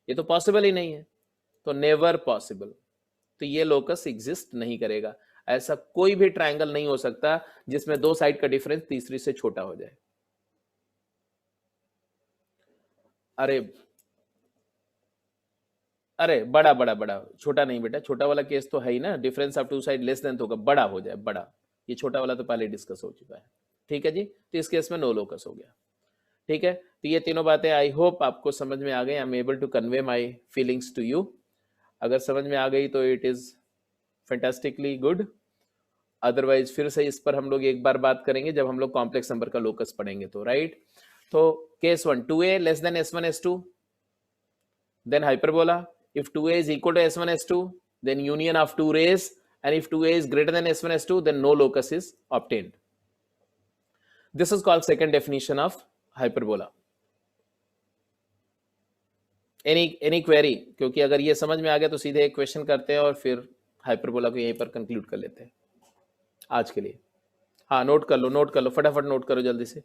ये तो पॉसिबल ही नहीं है, तो नेवर पॉसिबल। तो ये लोकस एग्जिस्ट नहीं करेगा। ऐसा कोई भी ट्रायंगल नहीं हो सकता जिसमें दो साइड का डिफरेंस तीसरी से छोटा हो जाए। अरे अरे बड़ा बड़ा बड़ा, छोटा नहीं बेटा, छोटा वाला केस तो है ही ना, difference of two side less than तो होगा, बड़ा हो जाए बड़ा। ये छोटा वाला तो पहले डिस्कस हो चुका है। ठीक है जी, तो इस केस में नो लोकस हो गया। ठीक है, तो ये तीनों बातें आई होप आपको समझ में आ गई। I am able to convey my feelings to you. अगर समझ में आ गई तो it is fantastically good, otherwise फिर से इस पर हम लोग एक बार बात करेंगे जब हम लोग कॉम्प्लेक्स नंबर का लोकस पढ़ेंगे तो। राइट, तो case 1 2a less than S1 S2, then hyperbola. If 2a is equal to S1 S2, then union of two rays, and if 2a is greater than S1 S2, then no locus is obtained. This is called second definition of hyperbola. Any query? क्योंकि अगर ये समझ में आ गया तो सीधे एक question करते हैं और फिर हाइपरबोला को यहीं पर कंक्लूड कर लेते हैं आज के लिए। हाँ नोट कर लो, नोट कर लो, फटाफट नोट करो जल्दी से।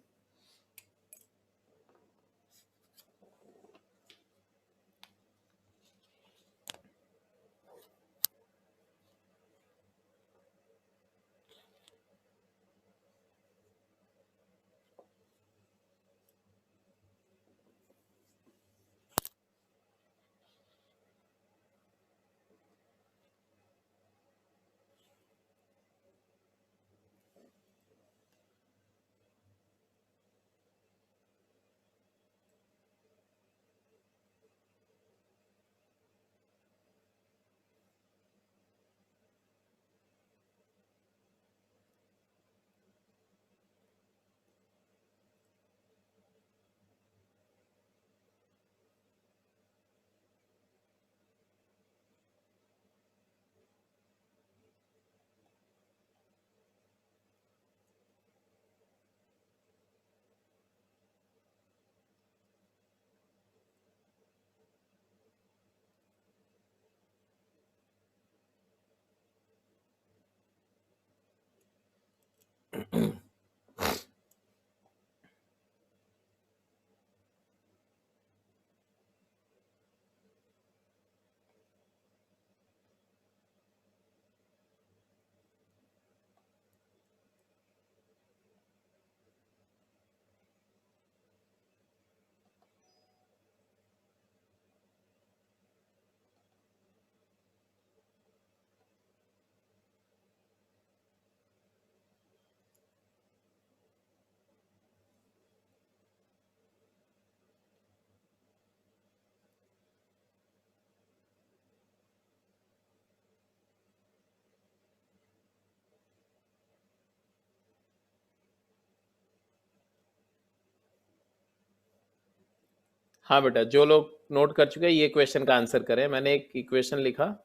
हाँ बेटा, जो लोग नोट कर चुके हैं ये क्वेश्चन का आंसर करें। मैंने एक इक्वेशन लिखा,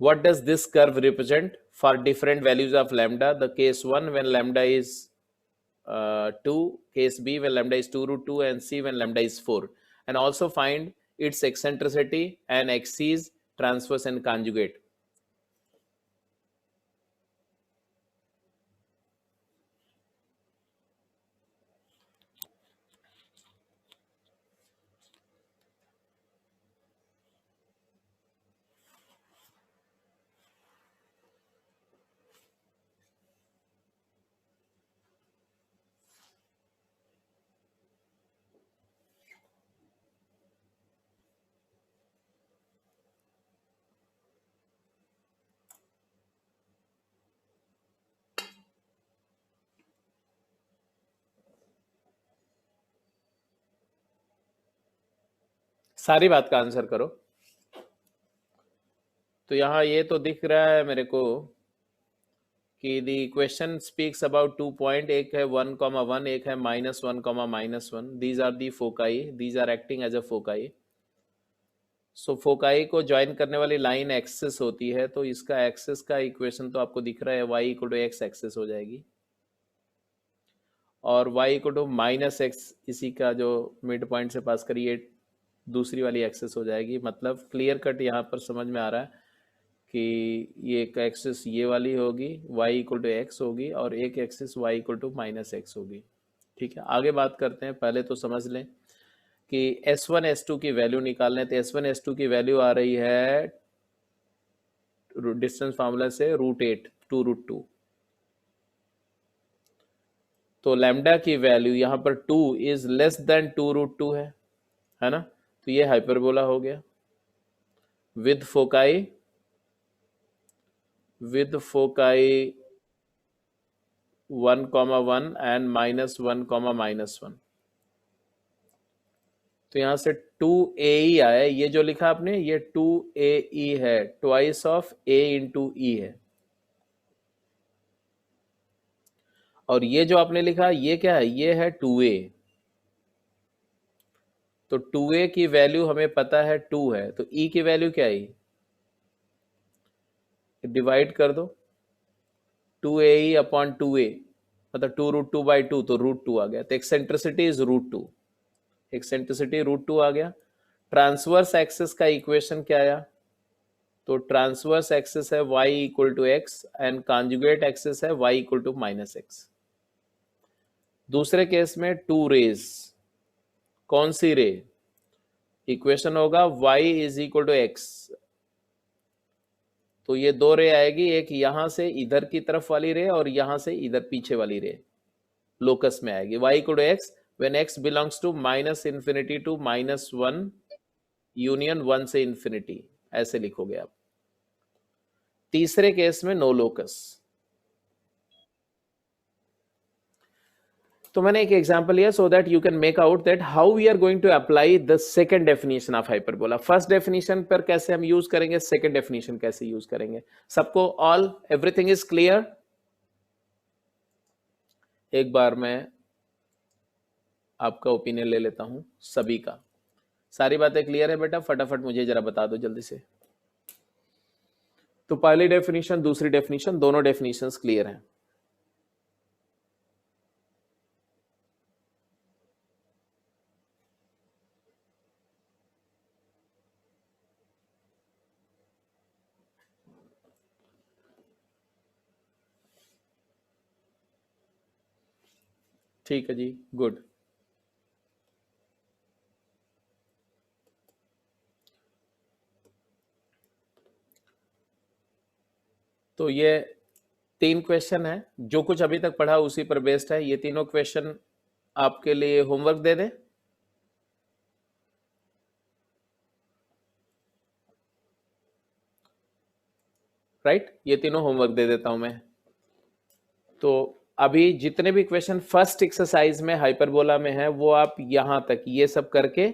what does this curve represent for different values of lambda? The case 1 when lambda is 2, case B when lambda is 2 root 2, and C when lambda is 4. And also find its eccentricity and axes, transverse and conjugate. सारी बात का answer करो। तो यहाँ ये तो दिख रहा है मेरे को कि the equation speaks about 2 point, एक है 1,1, एक है -1,-1। These are the foci, these are acting as a foci. So foci को ज्वाइन करने वाली लाइन एक्सिस होती है, तो इसका एक्सिस का इक्वेशन तो आपको दिख रहा है, y equal to x axis हो जाएगी, और y इक्वल टू -x इसी का जो मिड पॉइंट से पास करिए दूसरी वाली एक्सिस हो जाएगी। मतलब क्लियर कट यहाँ पर समझ में आ रहा है कि ये एक एक्सिस ये वाली होगी, y इक्वल टू एक्स होगी, और एक axis y equal to -x होगी। ठीक है, आगे बात करते हैं। पहले तो समझ लें कि S1 S2 की वैल्यू निकालने, तो S1 S2 की वैल्यू आ रही है डिस्टेंस फार्मूला से √8 2 √2। तो लैम्डा की वैल्यू यहाँ पर 2 इज लेस देन 2 √2 है ना। तो ये हाइपरबोला हो गया विद फोकाई 1,1 एंड -1,-1। तो यहां से 2AE आया, ये जो लिखा आपने ये 2AE है, twice of A into E है। और ये जो आपने लिखा ये क्या है, ये है 2A। तो 2A की वैल्यू हमें पता है 2 है, तो E की वैल्यू क्या आई, डिवाइड कर दो 2AE अपॉन 2A, मतलब 2 √2/2, तो √2 आ गया। तो एक्सेंट्रिसिटी इज √2, एक्सेंट्रिसिटी √2 आ गया। ट्रांसवर्स एक्सिस का इक्वेशन क्या आया, तो ट्रांसवर्स एक्सिस है y equal to x and conjugate axis है y इक्वल टू -x। दूसरे केस में 2 रेज, कौन सी रे, इक्वेशन होगा y is equal to x, तो ये 2 रे आएगी, एक यहां से इधर की तरफ वाली रे और यहां से इधर पीछे वाली रे लोकस में आएगी। y equal to x when x belongs to -∞ to -1 union 1 से इंफिनिटी, ऐसे लिखोगे आप। तीसरे केस में नो लोकस। तो मैंने एक एग्जांपल लिया so that you can make out that how we are going to apply the second definition of hyperbola. First definition पर कैसे हम यूज करेंगे, सेकंड डेफिनेशन कैसे यूज करेंगे, सबको ऑल एवरीथिंग इज क्लियर। एक बार मैं आपका ओपिनियन ले लेता हूं सभी का। सारी बातें क्लियर है बेटा, फटाफट मुझे जरा बता दो जल्दी से। तो पहली डेफिनेशन दूसरी डेफिनेशन दोनों डेफिनेशंस क्लियर हैं। ठीक है जी, गुड। तो ये 3 क्वेश्चन है, जो कुछ अभी तक पढ़ा उसी पर बेस्ड है। ये तीनों क्वेश्चन आपके लिए होमवर्क दे दें। राइट, ये तीनों होमवर्क दे देता हूं मैं। तो अभी जितने भी क्वेश्चन फर्स्ट एक्सरसाइज में हाइपरबोला में है वो आप यहां तक ये सब करके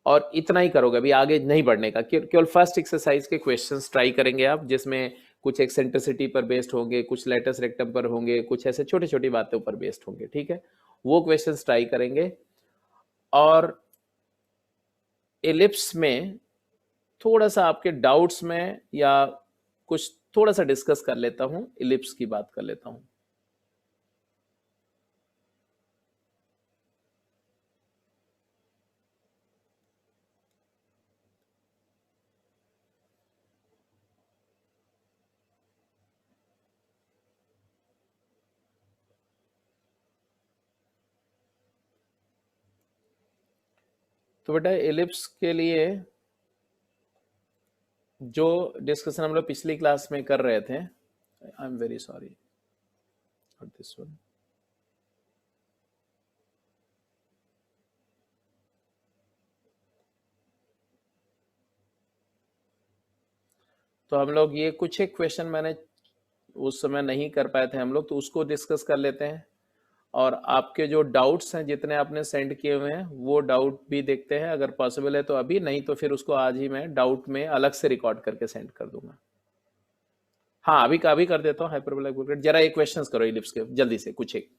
और इतना ही करोगे, अभी आगे नहीं बढ़ने का। केवल फर्स्ट एक्सरसाइज के क्वेश्चंस ट्राई करेंगे आप, जिसमें कुछ एक्सेंट्रिसिटी पर बेस्ड होंगे, कुछ लेटस रेक्टम पर होंगे, कुछ ऐसे छोटी छोटी बातों पर बेस्ड होंगे। ठीक है, वो क्वेश्चंस ट्राई करेंगे। और एलिप्स में थोड़ा सा आपके डाउट्स में या कुछ थोड़ा सा डिस्कस कर लेता हूं, एलिप्स की बात कर लेता हूं। तो बेटा एलिप्स के लिए जो डिस्कशन हम लोग पिछली क्लास में कर रहे थे, I am very sorry for this one. तो हम लोग ये कुछ एक क्वेश्चन मैंने उस समय नहीं कर पाए थे हम लोग, तो उसको डिस्कस कर लेते हैं। और आपके जो डाउट्स हैं जितने आपने सेंड किए हुए हैं वो डाउट भी देखते हैं, अगर पॉसिबल है तो अभी, नहीं तो फिर उसको आज ही मैं डाउट में अलग से रिकॉर्ड करके सेंड कर दूंगा। हाँ अभी का अभी कर देता हूँ हाइपरबोलिक ब्रैकेट। जरा एक क्वेश्चंस करो इलिप्स के जल्दी से कुछ एक।